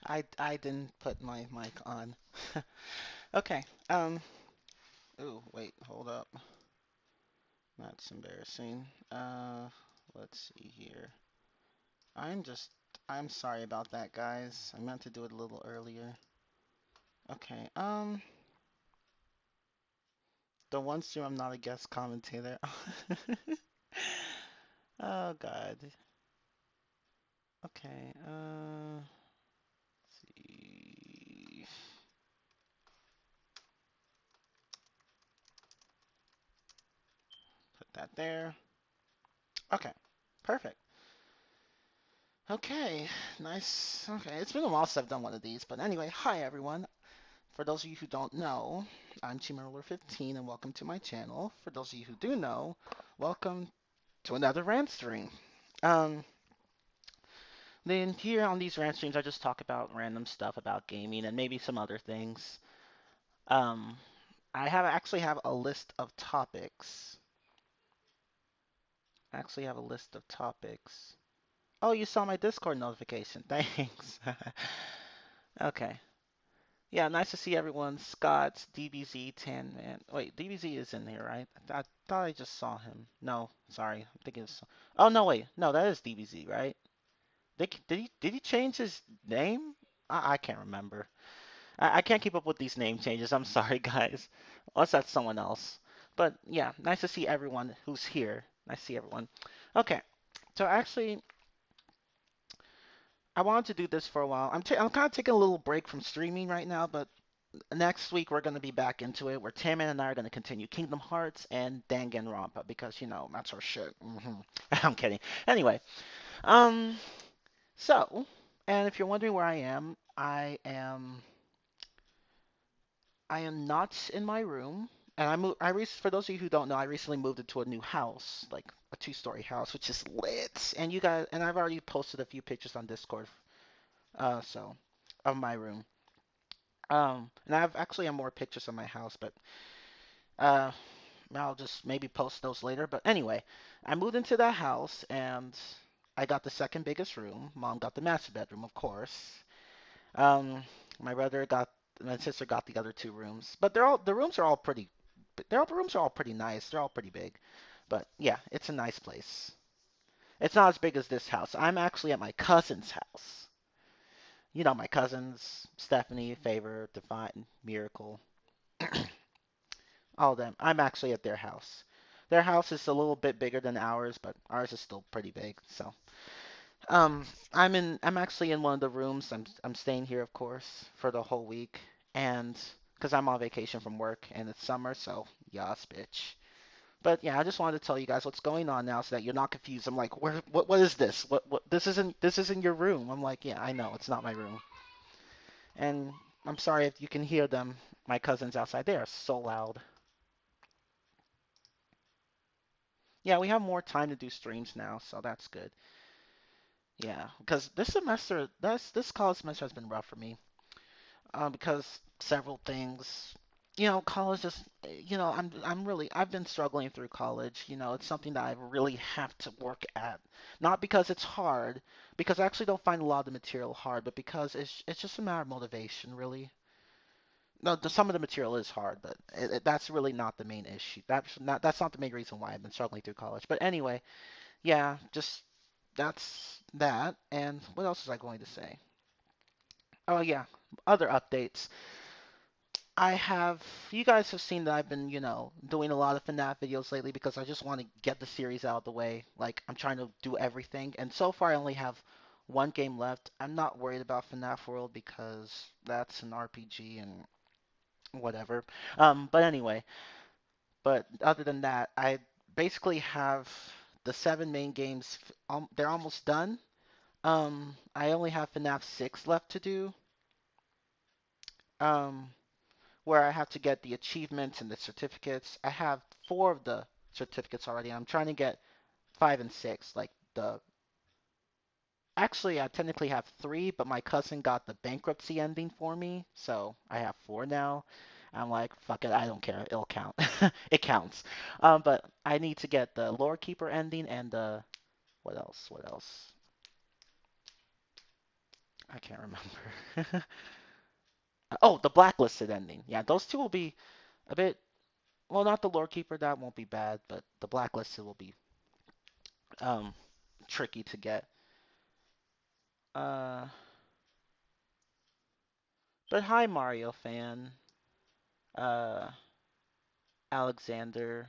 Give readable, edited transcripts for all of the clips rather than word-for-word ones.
I didn't put my mic on. Okay. Oh, wait, hold up. That's embarrassing. Let's see here. I'm just I'm sorry about that, guys. I meant to do it a little earlier. Okay. The one stream I'm not a guest commentator. Oh God. Okay. Let's see. Put that there. Okay. Perfect. Okay, nice. Okay, it's been a while since I've done one of these, but anyway, hi everyone. For those of you who don't know, I'm Chimaroller15 and welcome to my channel. For those of you who do know, welcome to another Rantstream. Um, then here on these rant streams, I just talk about random stuff about gaming and maybe some other things. Um, I actually have a list of topics. I actually have a list of topics. Oh, you saw my Discord notification. Thanks. Okay. Yeah, nice to see everyone. Scott, DBZ, Tan Man. Wait, DBZ is in here, right? I thought I just saw him. No, sorry. I'm thinking it's... Oh, no, wait. No, that is DBZ, right? Did he change his name? I can't remember. I can't keep up with these name changes. I'm sorry, guys. Unless that's someone else. But yeah, nice to see everyone who's here. Nice to see everyone. Okay, so actually, I wanted to do this for a while. I'm kind of taking a little break from streaming right now, but next week we're going to be back into it where Tammin and I are going to continue Kingdom Hearts and Danganronpa because that's our shit. I'm kidding. Anyway, um, so and if you're wondering where I am not in my room. And for those of you who don't know, I recently moved into a new house, like a two-story house, which is lit. And you guys, and I've already posted a few pictures on Discord, so of my room. And I've actually have more pictures of my house, but uh, I'll just maybe post those later. But anyway, I moved into that house and I got the second biggest room. Mom got the master bedroom, of course. Um, my brother got, my sister got the other two rooms, but the rooms are all pretty. The rooms are all pretty nice. They're all pretty big, but yeah, it's a nice place. It's not as big as this house. I'm actually at my cousin's house. You know my cousins, Stephanie, Favor, Divine, Miracle, all of them. I'm actually at their house. Their house is a little bit bigger than ours, but ours is still pretty big. So, um, I'm actually in one of the rooms. I'm staying here, of course, for the whole week, and because I'm on vacation from work and it's summer, so yas, bitch. But yeah, I just wanted to tell you guys what's going on now so that you're not confused. I'm like, what is this? What, this isn't your room. I'm like, yeah, I know, it's not my room. And I'm sorry if you can hear them, my cousins outside. They are so loud. Yeah, we have more time to do streams now, so that's good. Yeah, because this college semester has been rough for me. Because several things. College is, I've been struggling through college. It's something that I really have to work at. Not because it's hard, because I actually don't find a lot of the material hard, but because it's just a matter of motivation, really. No, some of the material is hard, but that's really not the main issue. That's not the main reason why I've been struggling through college. But anyway, yeah, just that's that. And what else was I going to say? Oh yeah, other updates. I have, you guys have seen that I've been, doing a lot of FNAF videos lately because I just want to get the series out of the way. Like, I'm trying to do everything. And so far, I only have one game left. I'm not worried about FNAF World because that's an RPG and whatever. But anyway, but other than that, I basically have the seven main games. They're almost done. I only have FNAF 6 left to do. Um, where I have to get the achievements and the certificates. I have four of the certificates already. I'm trying to get five and six. Actually, I technically have three, but my cousin got the bankruptcy ending for me, so I have four now. I'm like, fuck it, I don't care. It'll count. It counts. But I need to get the lore keeper ending and the what else? What else? can't remember. Oh, the blacklisted ending. Yeah, those two will be a bit. Well, not the lore keeper. That won't be bad, but the blacklisted will be um tricky to get. Uh, but hi Mario fan. Uh, Alexander,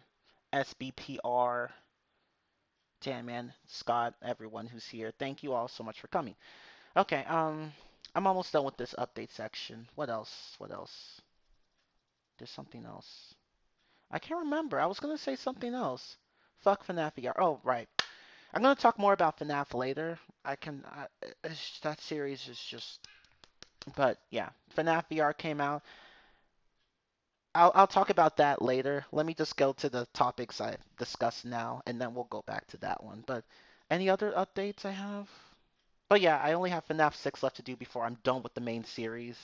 SBPR. Damn man, Scott, everyone who's here. Thank you all so much for coming. Okay, I'm almost done with this update section. What else? What else? There's something else. I can't remember. I was gonna say something else. Fuck FNAF VR. Oh, right. I'm gonna talk more about FNAF later. That series is just. But yeah, FNAF VR came out. I'll talk about that later. Let me just go to the topics I discussed now, and then we'll go back to that one. But any other updates I have? But yeah, I only have FNAF 6 left to do before I'm done with the main series.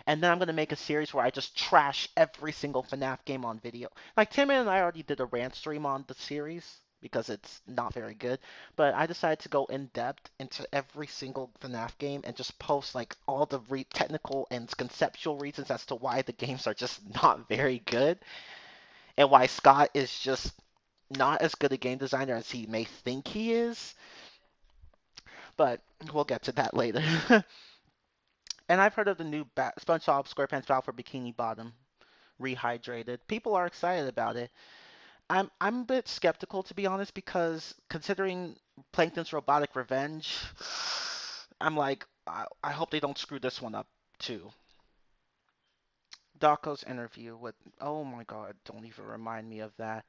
And then I'm gonna make a series where I just trash every single FNAF game on video. Like Tim and I already did a rant stream on the series because it's not very good, but I decided to go in depth into every single FNAF game and just post like all the technical and conceptual reasons as to why the games are just not very good and why Scott is just not as good a game designer as he may think he is. But we'll get to that later. And I've heard of the new SpongeBob SquarePants Battle for Bikini Bottom rehydrated. People are excited about it. I'm a bit skeptical to be honest because considering Plankton's Robotic Revenge, I'm like I hope they don't screw this one up too. Daco's interview with oh my god, don't even remind me of that.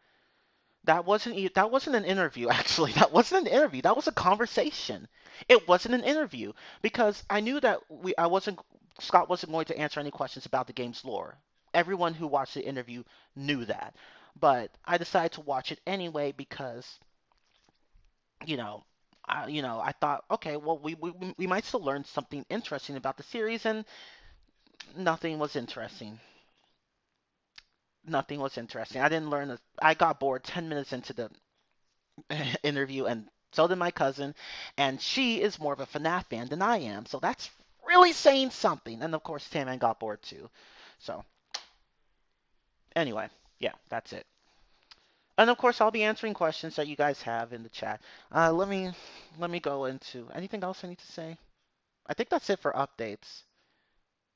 That wasn't an interview actually. That wasn't an interview. That was a conversation. It wasn't an interview because I knew that we I wasn't Scott wasn't going to answer any questions about the game's lore. Everyone who watched the interview knew that. But I decided to watch it anyway because, you know, I thought, okay, well, we might still learn something interesting about the series, and nothing was interesting. Nothing was interesting. I didn't learn. I got bored 10 minutes into the interview, and so did my cousin, and she is more of a FNAF fan than I am, so that's really saying something. And of course, Taman got bored too. So anyway, yeah, that's it. And of course, I'll be answering questions that you guys have in the chat. Let me go into anything else I need to say. I think that's it for updates.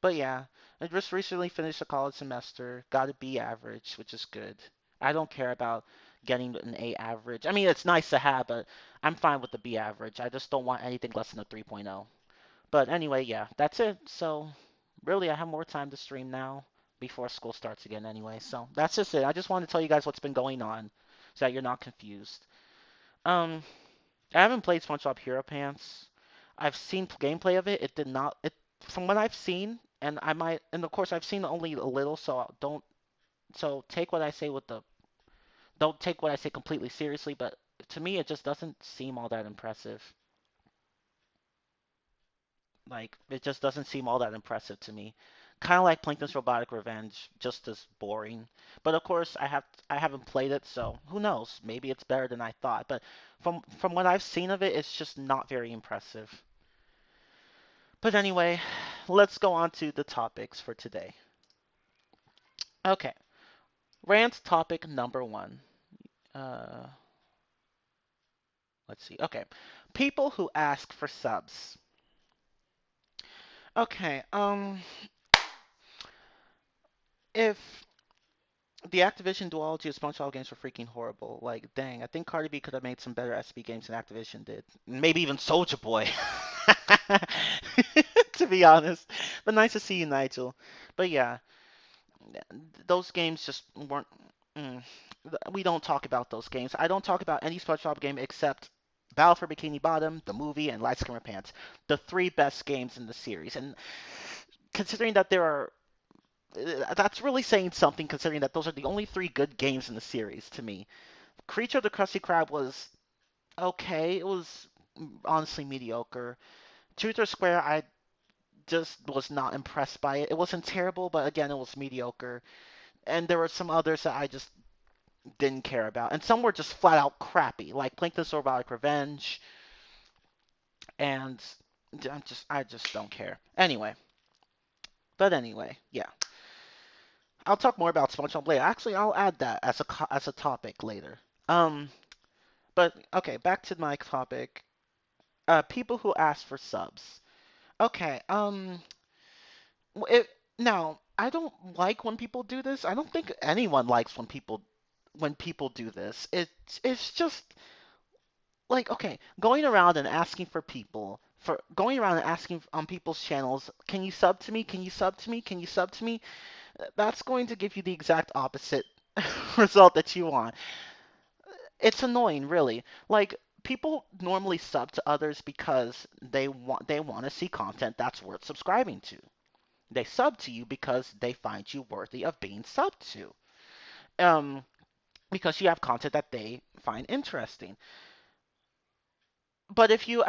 But yeah, I just recently finished a college semester, got a B average, which is good. I don't care about getting an A average. I mean, it's nice to have, but I'm fine with the B average. I just don't want anything less than a 3.0. But anyway, yeah, that's it. So really, I have more time to stream now before school starts again anyway. So that's just it. I just wanted to tell you guys what's been going on so that you're not confused. Um, I haven't played SpongeBob Hero Pants. I've seen gameplay of it. It did not. It from what I've seen, and I might, and of course I've seen only a little, so don't. So take what I say with the. Don't take what I say completely seriously, but to me it just doesn't seem all that impressive. Like it just doesn't seem all that impressive to me. Kind of like Plankton's Robotic Revenge, just as boring. But of course, I haven't played it, so who knows? Maybe it's better than I thought. But from what I've seen of it, it's just not very impressive. But anyway, let's go on to the topics for today. Okay, rant topic number one. Uh, let's see. Okay, people who ask for subs. Okay, if the Activision duology of SpongeBob games were freaking horrible, like dang, I think Cardi B could have made some better SB games than Activision did. Maybe even Soulja Boy. To be honest, but nice to see you, Nigel. But yeah, those games just weren't. Mm, we don't talk about those games. I don't talk about any SpongeBob game except Battle for Bikini Bottom, the movie, and Light Skimmer Pants, the three best games in the series. And considering that there are, that's really saying something. Considering that those are the only three good games in the series to me. Creature of the Krusty Krab was okay. It was honestly mediocre. Truth or Square, I just was not impressed by it. It wasn't terrible, but again, it was mediocre. And there were some others that I just didn't care about, and some were just flat out crappy, like Plankton's Robotic Revenge and I just don't care. Anyway, but anyway, yeah. I'll talk more about SpongeBob later. Actually, I'll add that as as a topic later. Um, but okay, back to my topic. People who ask for subs. Okay. It, now I don't like when people do this. I don't think anyone likes when people do this. It's just like, okay, going around and asking for people for going around and asking on people's channels, can you sub to me? Can you sub to me? Can you sub to me? That's going to give you the exact opposite result that you want. It's annoying, really. Like, people normally sub to others because they want to see content that's worth subscribing to. They sub to you because they find you worthy of being subbed to. Um, because you have content that they find interesting. But if you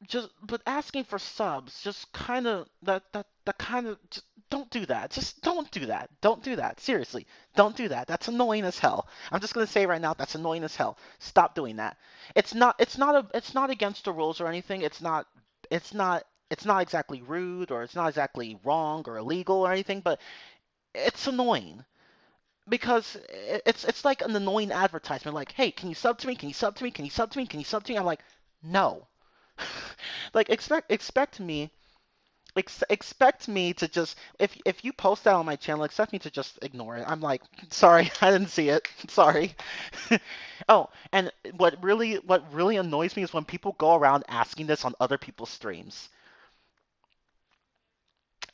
just but asking for subs just kind of that kind of just don't do that. Just don't do that. Don't do that. Seriously, don't do that. That's annoying as hell. I'm just gonna say right now that's annoying as hell. Stop doing that. It's not against the rules or anything. It's not exactly rude or it's not exactly wrong or illegal or anything, but it's annoying because it's like an annoying advertisement like, "Hey, can you sub to me? Can you sub to me? Can you sub to me? Can you sub to me?" I'm like, "No." Like expect me to just if you post that on my channel, expect me to just ignore it. I'm like, sorry, I didn't see it. Sorry. Oh, and what really annoys me is when people go around asking this on other people's streams.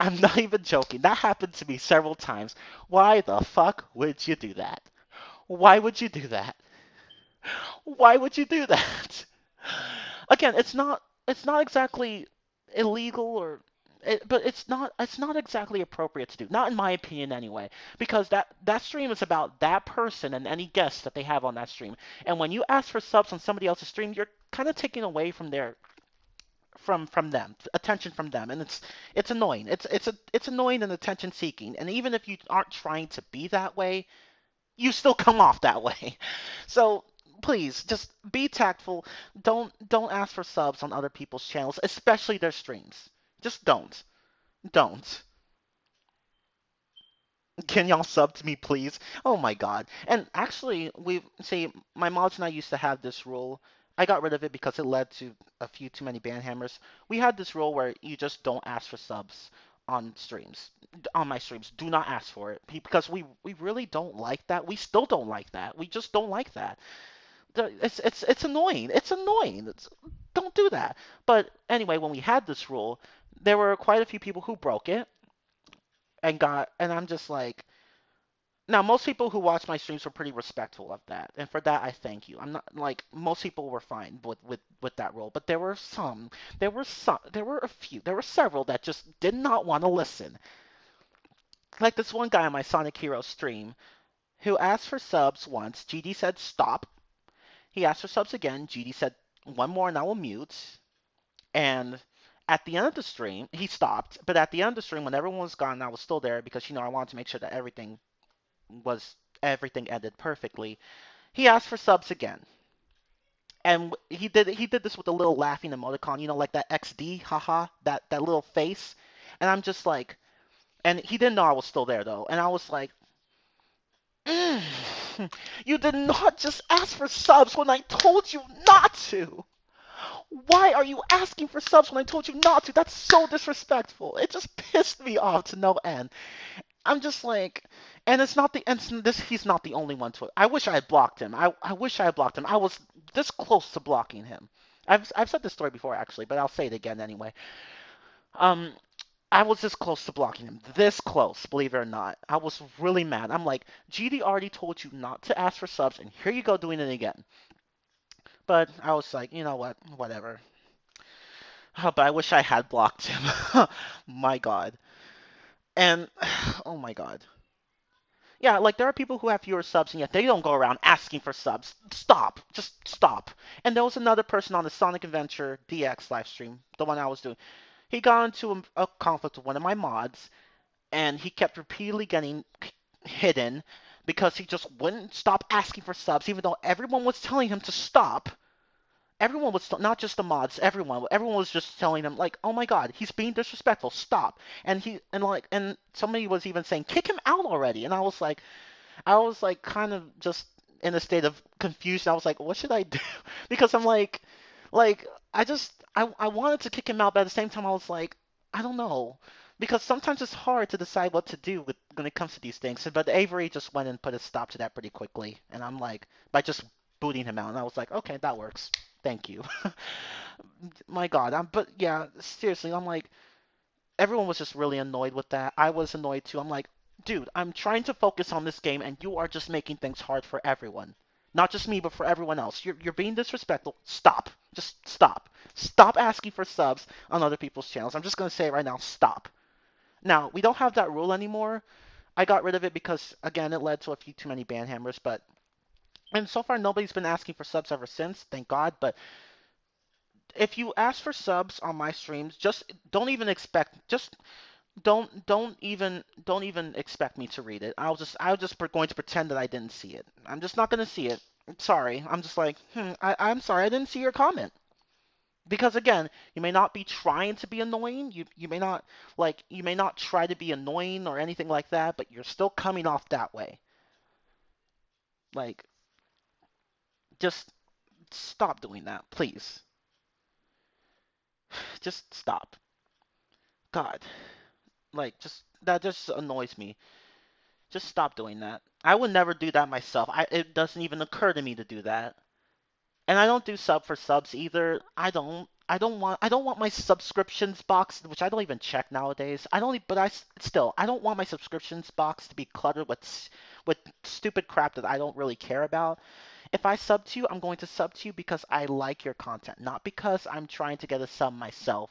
I'm not even joking. That happened to me several times. Why the fuck would you do that? Why would you do that? Why would you do that? Again, it's not exactly illegal but it's not exactly appropriate to do. Not in my opinion anyway, because that stream is about that person and any guests that they have on that stream. And when you ask for subs on somebody else's stream, you're kind of taking away from their from them, attention from them, and it's annoying. It's annoying and attention seeking. And even if you aren't trying to be that way, you still come off that way. So please just be tactful. Don't ask for subs on other people's channels, especially their streams. Just don't. Don't. Can y'all sub to me, please? Oh my God. And actually, we see my mods and I used to have this rule. I got rid of it because it led to a few too many ban hammers. We had this rule where you just don't ask for subs on streams, on my streams. Do not ask for it because we really don't like that. We still don't like that. We just don't like that. It's annoying. It's annoying. Don't do that. But anyway, when we had this rule, there were quite a few people who broke it and I'm just like, now most people who watch my streams were pretty respectful of that, and for that I thank you. I'm not like most people were fine with that rule, but there were a few, there were several that just did not want to listen. Like this one guy on my Sonic Hero stream who asked for subs once. GD said stop. He asked for subs again. GD said one more and I will mute. And at the end of the stream, he stopped. But at the end of the stream, when everyone was gone, I was still there because I wanted to make sure that was everything ended perfectly. He asked for subs again, and he did this with a little laughing emoticon, like that XD, haha, that little face. And I'm just like, and he didn't know I was still there though, and I was like, mm, you did not just ask for subs when I told you not to. Why are you asking for subs when I told you not to? That's so disrespectful. It just pissed me off to no end. I'm just like, and it's not the and this he's not the only one to it. I wish I had blocked him. I wish I had blocked him. I was this close to blocking him. I've said this story before actually, but I'll say it again anyway. Um, I was this close to blocking him. This close, believe it or not. I was really mad. I'm like, GD already told you not to ask for subs, and here you go doing it again. But I was like, you know what, whatever. But I wish I had blocked him. My God. And oh my God. Yeah, like there are people who have fewer subs and yet they don't go around asking for subs. Stop. Just stop. And there was another person on the Sonic Adventure DX live stream, the one I was doing. He got into a conflict with one of my mods and he kept repeatedly getting hidden because he just wouldn't stop asking for subs even though everyone was telling him to stop. everyone was not just the mods, everyone was just telling them like, "Oh my God, he's being disrespectful. Stop." And somebody was even saying, "Kick him out already." And I was like kind of just in a state of confusion. I was like, "What should I do?" Because I'm like I wanted to kick him out, but at the same time I was like, I don't know. Because sometimes it's hard to decide what to do when it comes to these things. But Avery just went and put a stop to that pretty quickly. And I'm like, by just booting him out. And I was like, okay, that works. Thank you. My God. But yeah, seriously, I'm like, everyone was just really annoyed with that. I was annoyed too. I'm like, dude, I'm trying to focus on this game and you are just making things hard for everyone. Not just me, but for everyone else. You're being disrespectful. Stop. Just stop. Stop asking for subs on other people's channels. I'm just going to say it right now. Stop. Now, we don't have that rule anymore. I got rid of it because, again, it led to a few too many ban hammers. And so far, nobody's been asking for subs ever since, thank God. But if you ask for subs on my streams, just don't even expect, just don't even expect me to read it. I'm just going to pretend that I didn't see it. I'm just not going to see it. Sorry. I'm just like, I'm sorry I didn't see your comment. Because again, you may not be trying to be annoying. You may not try to be annoying or anything like that, but you're still coming off that way. Like, just stop doing that, please. Just stop. God, like, just that just annoys me. Just stop doing that. I would never do that myself. It doesn't even occur to me to do that. And I don't do sub for subs either. I don't want my subscriptions box, which I don't even check nowadays. I don't e- but still, I don't want my subscriptions box to be cluttered with stupid crap that I don't really care about. If I sub to you, I'm going to sub to you because I like your content, not because I'm trying to get a sub myself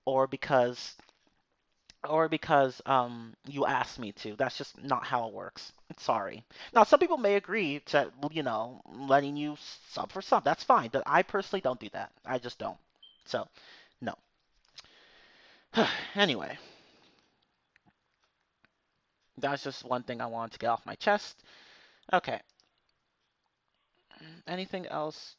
or because you asked me to. That's just not how it works. Sorry. Now, some people may agree to, letting you sub for sub. That's fine, but I personally don't do that. I just don't. So, no. Anyway, that's just one thing I wanted to get off my chest. Okay. Anything else?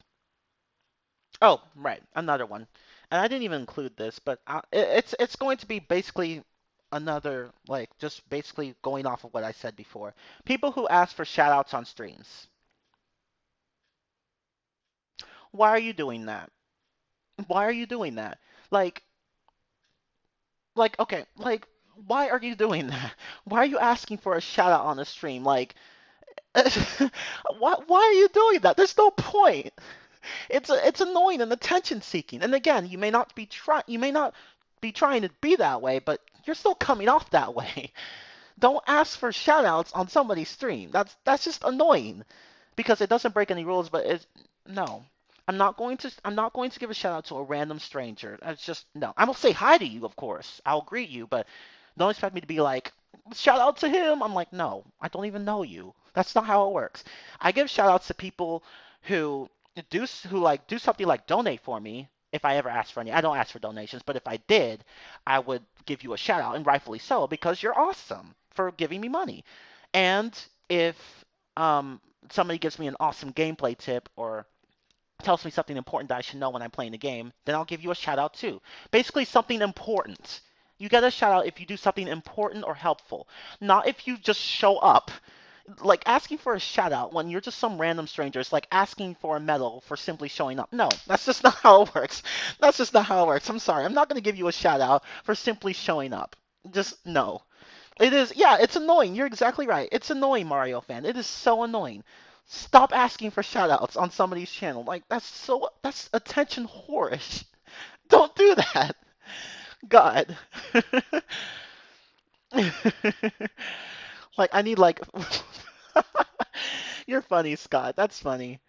Oh, right, another one. And I didn't even include this, but it's going to be basically another like just basically going off of what I said before. People who ask for shoutouts on streams. Why are you doing that? Why are you doing that? Like, okay, why are you doing that? Why are you asking for a shout out on a stream? Like, why are you doing that? There's no point. It's annoying and attention seeking. And again, you may not be trying to be that way, but you're still coming off that way. Don't ask for shout outs on somebody's stream. That's just annoying because it doesn't break any rules, but it's no. I'm not going to give a shout out to a random stranger. That's just no. I will say hi to you, of course. I'll greet you, but don't expect me to be like shout out to him. I'm like, no, I don't even know you. That's not how it works. I give shout outs to people who do something like donate for me if I ever ask for any. I don't ask for donations, but if I did, I would give you a shout out, and rightfully so, because you're awesome for giving me money. And if um, somebody gives me an awesome gameplay tip or tells me something important that I should know when I'm playing the game, then I'll give you a shout out too. Basically, something important. You get a shout out if you do something important or helpful, not if you just show up. Like asking for a shout out when you're just some random stranger. It's like asking for a medal for simply showing up. No, that's just not how it works. That's just not how it works. I'm sorry. I'm not going to give you a shout out for simply showing up. Just no. It is, yeah, it's annoying. You're exactly right. It's annoying, Mario fan. It is so annoying. Stop asking for shoutouts on somebody's channel. Like that's attention whorish. Don't do that. God. Like I need like You're funny, Scott. That's funny.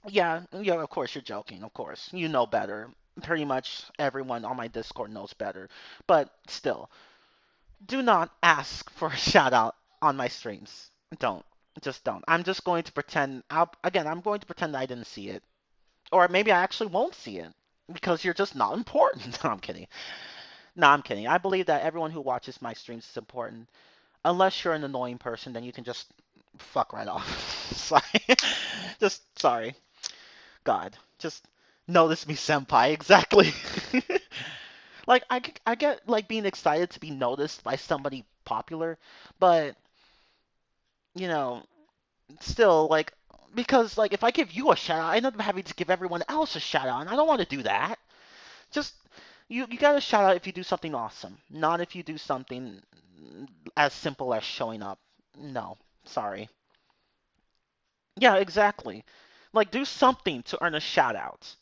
Yeah, yeah, of course you're joking. Of course. You know better. Pretty much everyone on my Discord knows better. But still, do not ask for a shout out on my streams. Don't. Just don't. I'm just going to pretend. I'm going to pretend I didn't see it. Or maybe I actually won't see it because you're just not important. No, I'm kidding. No, I'm kidding. I believe that everyone who watches my streams is important. Unless you're an annoying person, then you can just fuck right off. Sorry. Just sorry. God, just notice me, senpai. Exactly. Like I get like being excited to be noticed by somebody popular, but you know, still like because like if I give you a shout out, I end up having to give everyone else a shout out, and I don't want to do that. Just you got to shout out if you do something awesome, not if you do something as simple as showing up. No, sorry. Yeah, exactly. Like do something to earn a shout out.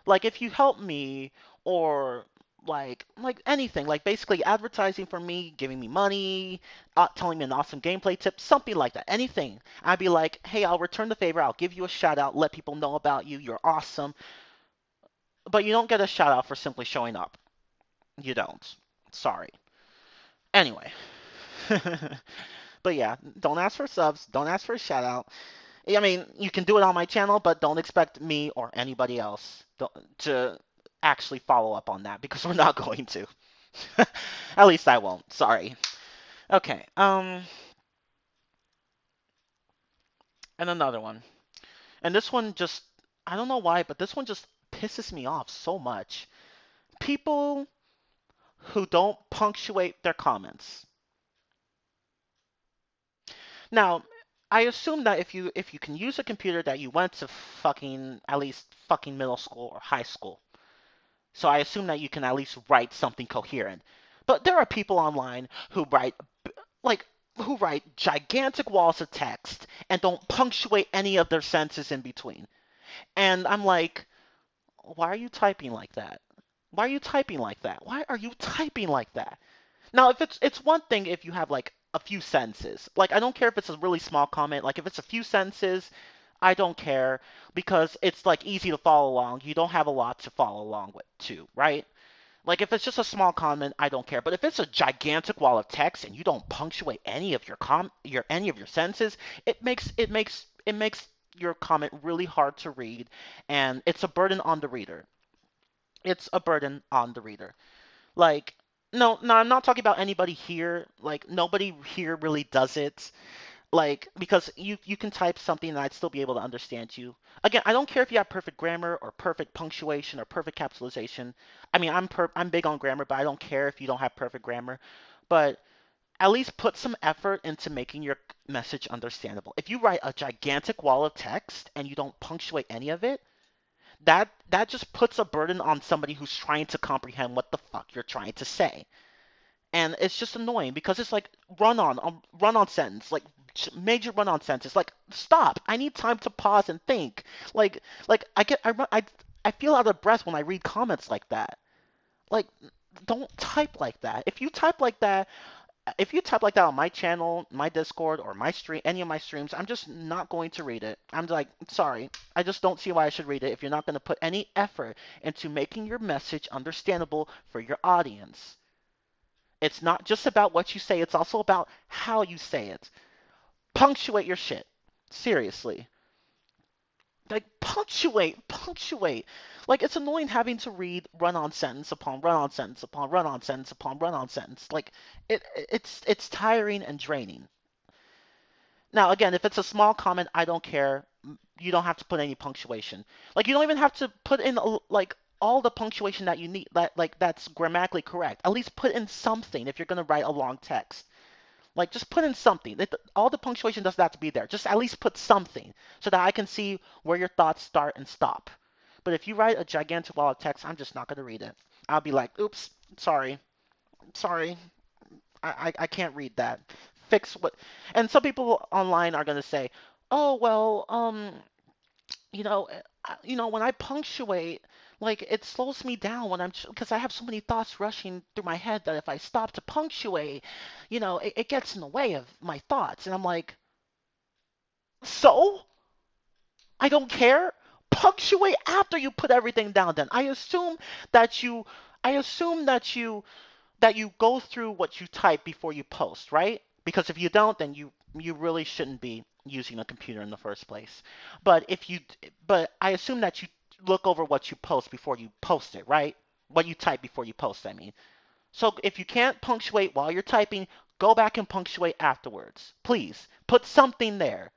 Like if you help me or like anything, like basically advertising for me, giving me money, telling me an awesome gameplay tip, something like that. Anything. I'd be like, "Hey, I'll return the favor. I'll give you a shout out, let people know about you. You're awesome." But you don't get a shout out for simply showing up. You don't. Sorry. Anyway. But yeah, don't ask for subs, don't ask for a shout out. I mean, you can do it on my channel, but don't expect me or anybody else to actually follow up on that because we're not going to. At least I won't. Sorry. Okay. And another one. And this one just I don't know why, but this one just pisses me off so much. People who don't punctuate their comments. Now, I assume that if you can use a computer that you went to fucking at least fucking middle school or high school. So I assume that you can at least write something coherent. But there are people online who write like who write gigantic walls of text and don't punctuate any of their sentences in between. And I'm like, why are you typing like that? Why are you typing like that? Why are you typing like that? Now, if it's one thing if you have like a few sentences. Like I don't care if it's a really small comment. Like if it's a few sentences, I don't care because it's like easy to follow along. You don't have a lot to follow along with too, right? Like if it's just a small comment, I don't care. But if it's a gigantic wall of text and you don't punctuate any of your any of your sentences, it makes your comment really hard to read and it's a burden on the reader. It's a burden on the reader. Like no, no, I'm not talking about anybody here. Like nobody here really does it. Like because you can type something and I'd still be able to understand you. Again, I don't care if you have perfect grammar or perfect punctuation or perfect capitalization. I mean, I'm big on grammar, but I don't care if you don't have perfect grammar. But at least put some effort into making your message understandable. If you write a gigantic wall of text and you don't punctuate any of it, that just puts a burden on somebody who's trying to comprehend what the fuck you're trying to say. And it's just annoying because it's like run on sentence, like major run on sentence. Like stop! I need time to pause and think. Like I feel out of breath when I read comments like that. Like don't type like that. If you type like that on my channel, my Discord, or my stream, any of my streams, I'm just not going to read it. I'm like, sorry, I just don't see why I should read it if you're not going to put any effort into making your message understandable for your audience. It's not just about what you say, it's also about how you say it. Punctuate your shit. Seriously. Like, punctuate. Like, it's annoying having to read run on sentence upon run on sentence upon run on sentence upon run on sentence. Like, it's tiring and draining. Now, again, if it's a small comment, I don't care. You don't have to put any punctuation. Like, you don't even have to put in, like, all the punctuation that you need, that's grammatically correct. At least put in something if you're going to write a long text. Like, just put in something. All the punctuation doesn't have to be there. Just at least put something so that I can see where your thoughts start and stop. But if you write a gigantic wall of text, I'm just not going to read it. I'll be like, oops, sorry, sorry, I can't read that. Fix what. And some people online are going to say, oh, well, when I punctuate, like it slows me down when because I have so many thoughts rushing through my head that if I stop to punctuate, it gets in the way of my thoughts. And I'm like, so I don't care. Punctuate after you put everything down. Then that you, I assume that you go through what you type before you post, right? Because if you don't, then you really shouldn't be using a computer in the first place. But but I assume that you look over what you post before you post it, right? What you type before you post, I mean. So if you can't punctuate while you're typing, go back and punctuate afterwards. Please, put something there.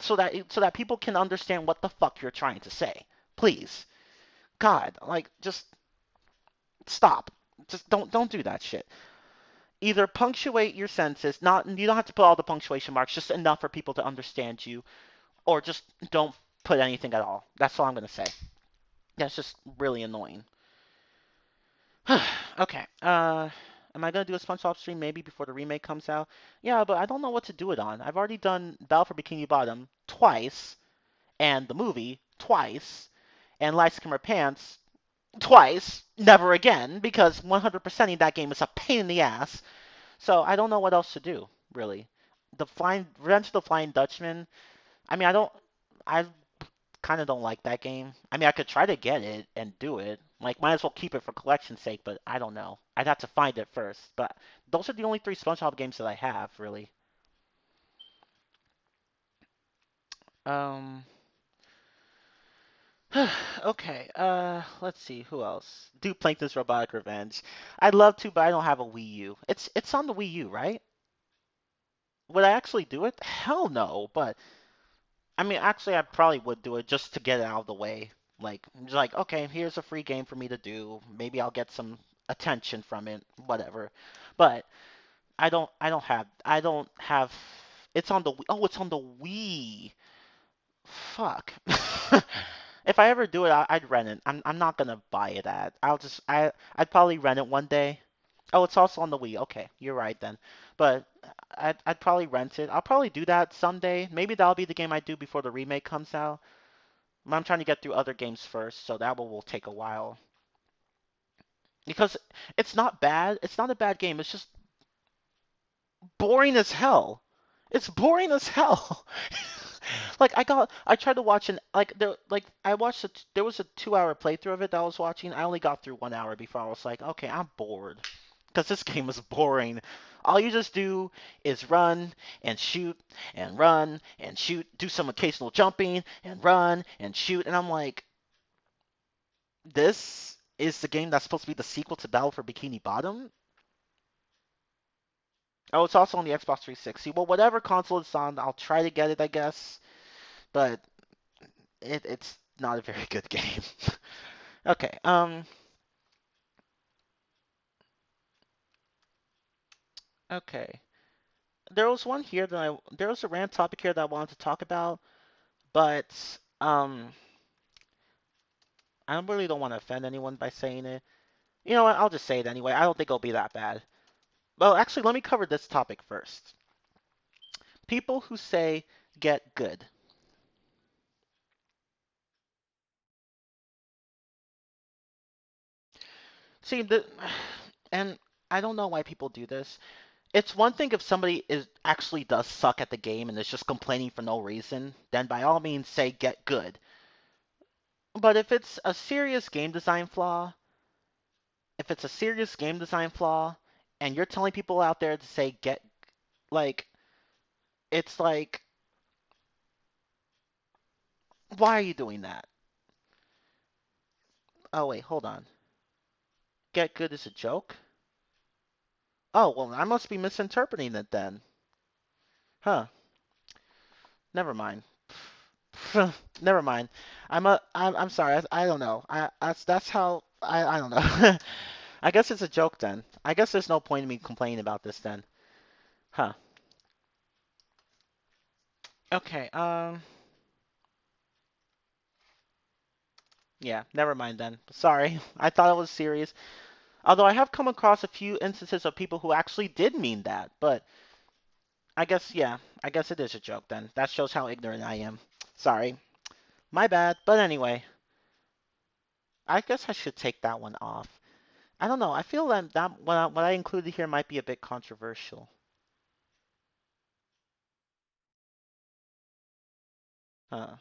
so that people can understand what the fuck you're trying to say. Please. God, like just stop. Just don't do that shit. Either punctuate your sentences, not you don't have to put all the punctuation marks, just enough for people to understand you, or just don't put anything at all. That's all I'm gonna say. That's just really annoying. Okay. Am I gonna do a SpongeBob stream maybe before the remake comes out? Yeah, but I don't know what to do it on. I've already done Battle for Bikini Bottom twice, and the movie twice, and Light Skimmer Pants twice. Never again, because 100%ing that game is a pain in the ass. So I don't know what else to do, really. The Flying Revenge of the Flying Dutchman. I mean, I kind of don't like that game. I mean, I could try to get it and do it. Like, might as well keep it for collection's sake, but I don't know. I'd have to find it first. But those are the only three SpongeBob games that I have, really. Um, okay. Let's see who else. Do Plankton's Robotic Revenge. I'd love to, but I don't have a Wii U. It's on the Wii U, right? Would I actually do it? Hell no. But I mean, actually, I probably would do it just to get it out of the way. Like, just like, okay, here's a free game for me to do. Maybe I'll get some attention from it, whatever. But I don't have. It's on the. Oh, it's on the Wii. Fuck. If I ever do it, I'd rent it. I'm not gonna buy it at. I'd probably rent it one day. Oh, it's also on the Wii. Okay, you're right then. But I'd probably rent it. I'll probably do that someday. Maybe that'll be the game I do before the remake comes out. I'm trying to get through other games first, so that will take a while. Because it's not bad. It's not a bad game. It's just boring as hell. It's boring as hell. Like I tried to watch I watched there was a 2 hour playthrough of it that I was watching. I only got through 1 hour before I was like, okay, I'm bored. Because this game is boring. All you just do is run and shoot and run and shoot, do some occasional jumping and run and shoot, and I'm like, this is the game that's supposed to be the sequel to Battle for Bikini Bottom? Oh, it's also on the Xbox 360. Well, whatever console it's on, I'll try to get it, I guess. But it's not a very good game. Okay. Okay. There was a rant topic here that I wanted to talk about, but um, I really don't want to offend anyone by saying it. You know what? I'll just say it anyway. I don't think it'll be that bad. Well, actually, let me cover this topic first. People who say get good. See, and I don't know why people do this. It's one thing if somebody is actually does suck at the game and is just complaining for no reason, then by all means say get good. But if it's a serious game design flaw, and you're telling people out there to say get like it's like why are you doing that? Oh wait, hold on. Get good is a joke? Oh, well, I must be misinterpreting it then. Huh. Never mind. Never mind. I'm sorry. I don't know. That's how I don't know. I guess it's a joke then. I guess there's no point in me complaining about this then. Huh. Okay. Yeah. Never mind then. Sorry. I thought it was serious. Although I have come across a few instances of people who actually did mean that, but I guess yeah. I guess it is a joke then. That shows how ignorant I am. Sorry. My bad. But anyway, I guess I should take that one off. I don't know. I feel that what I included here might be a bit controversial. Huh.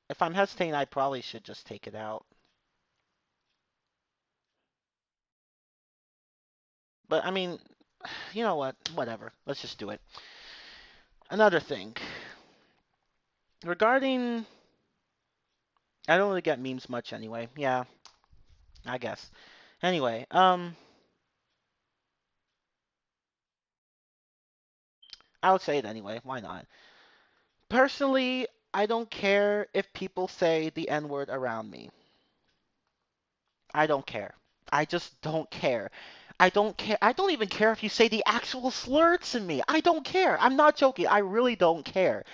If I'm hesitating, I probably should just take it out. But I mean, you know what? Whatever. Let's just do it. Another thing regarding, I don't really get memes much anyway. Yeah, I guess. Anyway, I would say it anyway. Why not? Personally, I don't care if people say the N word around me. I don't care. I just don't care. I don't care. I don't even care if you say the actual slur to me. I don't care. I'm not joking. I really don't care.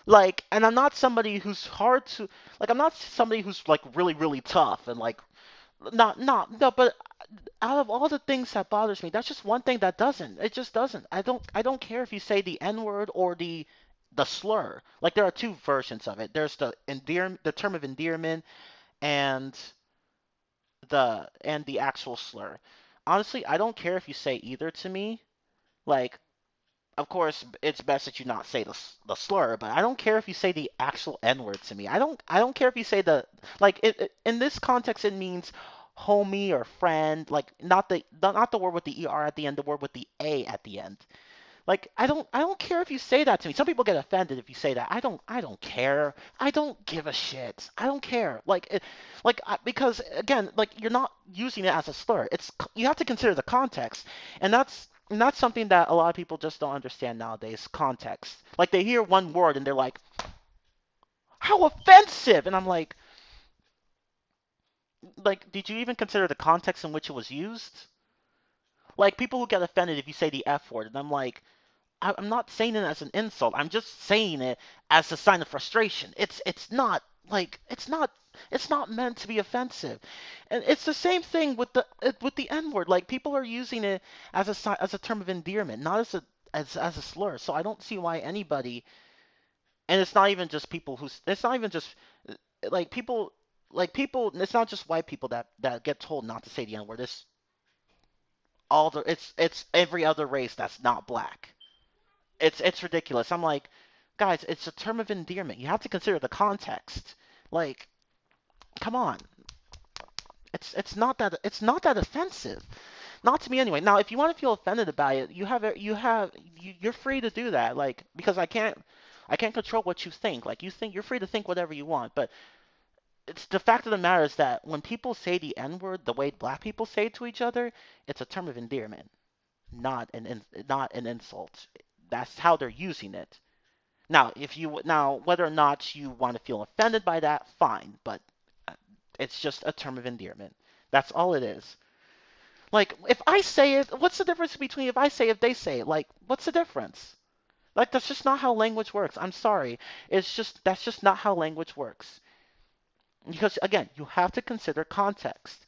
Like, and I'm not somebody who's hard to, like, I'm not somebody who's like really, really tough and like, no, but out of all the things that bothers me, that's just one thing that doesn't. It just doesn't. I don't care if you say the N word or the slur. Like, there are two versions of it. There's the term of endearment and the actual slur. Honestly, I don't care if you say either to me. Like, of course, it's best that you not say the slur, but I don't care if you say the actual N word to me. I don't care if you say in this context it means homie or friend, like not the word with the er at the end, the word with the a at the end. Like, I don't care if you say that to me. Some people get offended if you say that. I don't care. I don't give a shit. I don't care. Because again, like, you're not using it as a slur. You have to consider the context, and that's something that a lot of people just don't understand nowadays. Context. Like, they hear one word and they're like, "How offensive!" And I'm like, did you even consider the context in which it was used? Like, people who get offended if you say the F word, and I'm like, I'm not saying it as an insult. I'm just saying it as a sign of frustration. It's not meant to be offensive. And it's the same thing with the N word. Like, people are using it as a term of endearment, not as a slur. So I don't see why anybody. And it's not even just people who. It's not even just like people. Like, people. It's not just white people that get told not to say the N word. It's every other race that's not black. It's ridiculous. I'm like, guys, it's a term of endearment. You have to consider the context. Like, come on. It's not that offensive. Not to me anyway. Now, if you want to feel offended by it, you're free to do that. Like, because I can't control what you think. Like, you're free to think whatever you want, but it's the fact of the matter is that when people say the N-word the way black people say it to each other, it's a term of endearment, not an insult. That's how they're using it. Now, whether or not you want to feel offended by that, fine, but uh, it's just a term of endearment. That's all it is. Like, if I say it, what's the difference between if I say it, if they say it? Like, what's the difference? Like, that's just not how language works. I'm sorry. That's just not how language works. Because again, you have to consider context.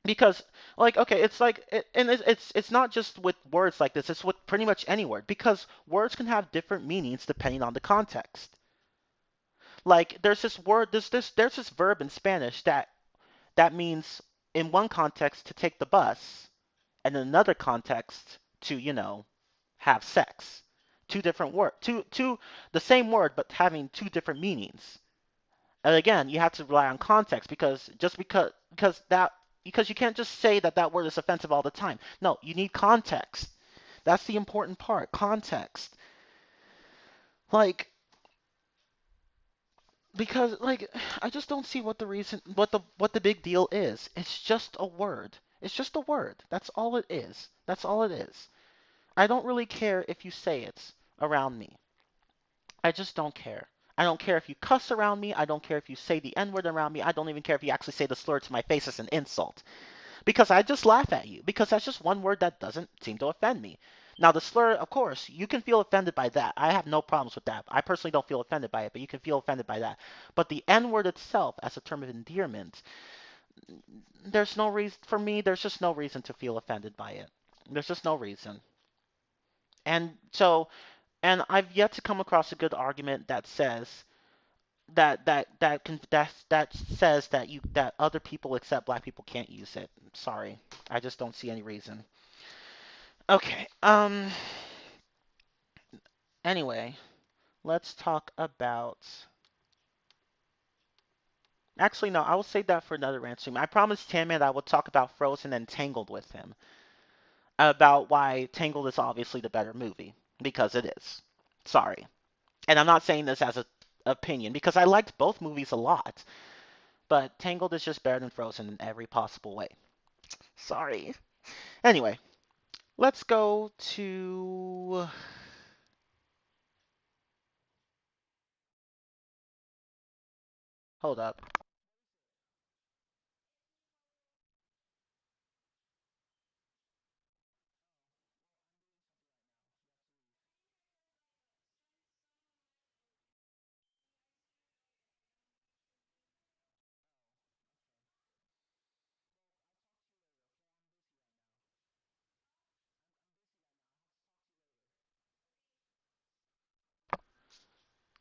Because, like, okay, it's like and it's not just with words like this, it's with pretty much any word because words can have different meanings depending on the context. Like, there's this word, there's this verb in Spanish that means in one context to take the bus, and in another context to, have sex. Two different word, two the same word but having two different meanings. And again, you have to rely on context because you can't just say that that word is offensive all the time. No, you need context. That's the important part, context. Like, because, like, I just don't see what the big deal is. It's just a word. It's just a word. That's all it is. That's all it is. I don't really care if you say it around me. I just don't care. I don't care if you cuss around me. I don't care if you say the N word around me. I don't even care if you actually say the slur to my face as an insult. Because I just laugh at you. Because that's just one word that doesn't seem to offend me. Now, the slur, of course, you can feel offended by that. I have no problems with that. I personally don't feel offended by it, but you can feel offended by that. But the N word itself, as a term of endearment, there's no reason, for me, there's just no reason to feel offended by it. There's just no reason. And so, and I've yet to come across a good argument that says that says that other people except black people can't use it. Sorry, I just don't see any reason. Okay. Anyway, let's talk about. Actually, no, I will save that for another rant stream. I promised Tammy that I would talk about Frozen and Tangled with him. About why Tangled is obviously the better movie. Because it is. Sorry. And I'm not saying this as an opinion, because I liked both movies a lot. But Tangled is just better than Frozen in every possible way. Sorry. Anyway, let's go to Hold up.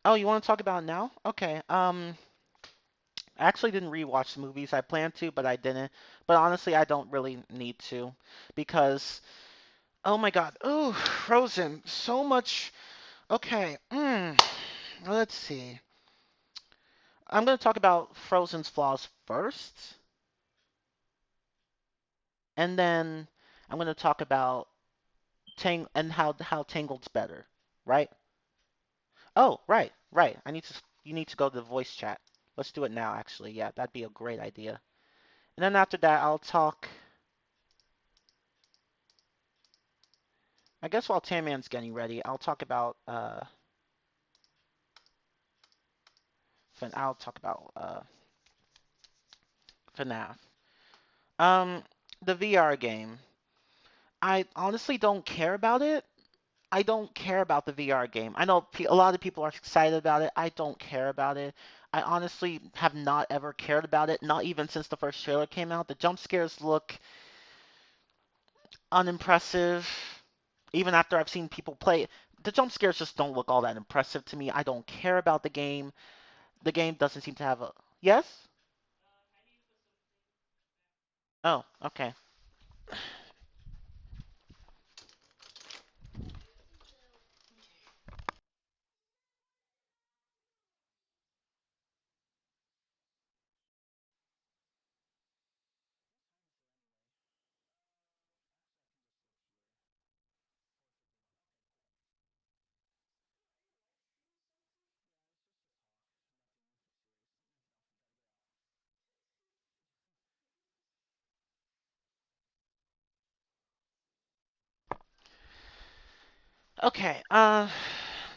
Oh, you want to talk about it now? Okay. I actually didn't rewatch the movies. I planned to, but I didn't. But honestly, I don't really need to because oh my God. Ooh, Frozen. So much. Okay. Let's see. I'm going to talk about Frozen's flaws first, and then I'm going to talk about how Tangled's better, right? Oh, right, right. You need to go to the voice chat. Let's do it now, actually. Yeah, that'd be a great idea. And then after that, I'll talk. I guess while Tanman's getting ready, I'll talk about I'll talk about FNAF. Um, the VR game. I honestly don't care about it. I don't care about the VR game. I know a lot of people are excited about it. I don't care about it. I honestly have not ever cared about it, not even since the first trailer came out. The jump scares look unimpressive. Even after I've seen people play it, the jump scares just don't look all that impressive to me. I don't care about the game. The game doesn't seem to have a. Yes? Oh, okay. Okay,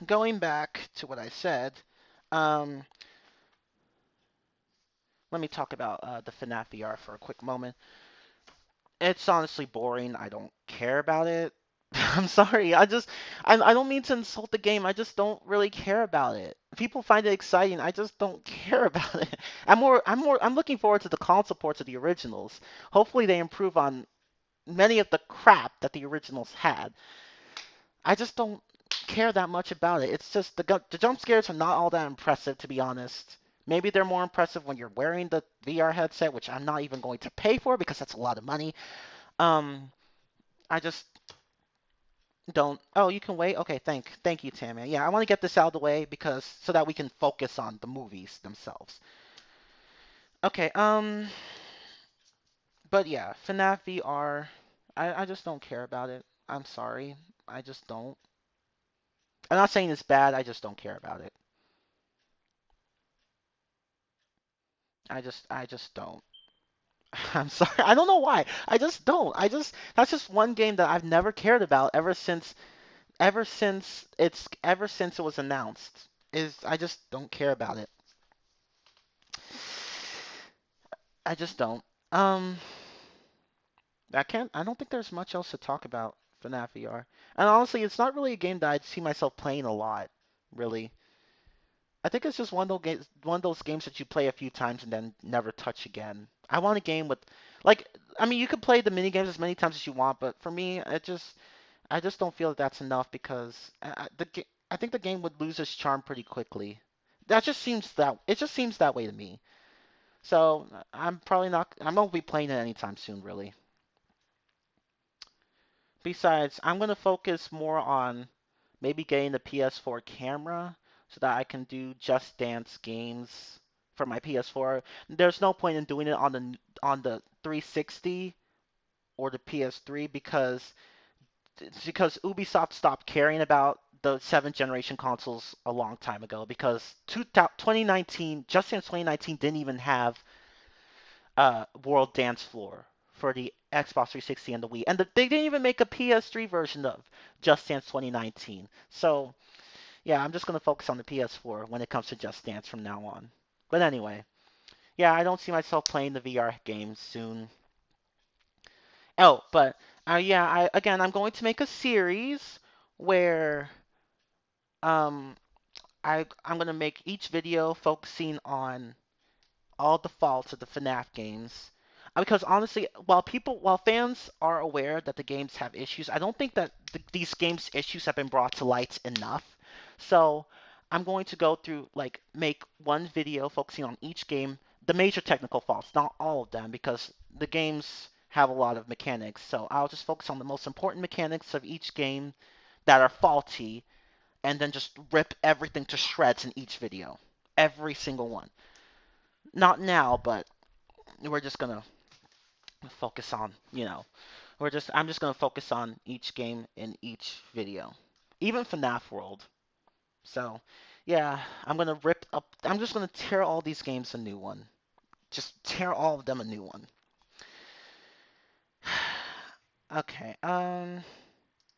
going back to what I said, um, let me talk about the FNAF VR for a quick moment. It's honestly boring. I don't care about it. I'm sorry. I don't mean to insult the game. I just don't really care about it. People find it exciting. I just don't care about it. I'm looking forward to the console ports of the originals. Hopefully they improve on many of the crap that the originals had. I just don't care that much about it. It's just the jump scares are not all that impressive, to be honest. Maybe they're more impressive when you're wearing the VR headset, which I'm not even going to pay for because that's a lot of money. Um, I just don't. Oh, you can wait. Okay, thank you, Tammy. Yeah, I want to get this out of the way because so that we can focus on the movies themselves. Okay. But yeah, FNAF VR. I just don't care about it. I'm sorry. I just don't. I'm not saying it's bad. I just don't care about it. I just don't. I'm sorry. I don't know why. I just don't. That's just one game that I've never cared about ever since it was announced. Is I just don't care about it. I just don't. Um, I don't think there's much else to talk about for FNAF VR. And honestly, it's not really a game that I'd see myself playing a lot, really. I think it's just one of those games that you play a few times and then never touch again. I want a game with, like, I mean, you could play the mini games as many times as you want, but for me, I just don't feel that that's enough because I think the game would lose its charm pretty quickly. It just seems that way to me. So I won't be playing it anytime soon, really. Besides, I'm gonna focus more on maybe getting the PS4 camera so that I can do Just Dance games for my PS4. There's no point in doing it on the 360 or the PS3 because Ubisoft stopped caring about the seventh generation consoles a long time ago because 2019 Just Dance 2019 didn't even have World Dance Floor for the Xbox 360 and the Wii, and they didn't even make a PS3 version of Just Dance 2019. So yeah, I'm just gonna focus on the PS4 when it comes to Just Dance from now on. But anyway, Yeah, I don't see myself playing the VR games soon. Oh, but yeah, I'm going to make a series where um I'm gonna make each video focusing on all the faults of the FNAF games. Because honestly, while fans are aware that the games have issues, I don't think that these games' issues have been brought to light enough. So I'm going to go through like make one video focusing on each game, the major technical faults, not all of them, because the games have a lot of mechanics. So I'll just focus on the most important mechanics of each game that are faulty, and then just rip everything to shreds in each video, every single one. Not now, but we're just gonna focus on, I'm just gonna focus on each game in each video, even FNAF World. So, yeah, I'm just gonna tear all these games a new one. Just tear all of them a new one. Okay,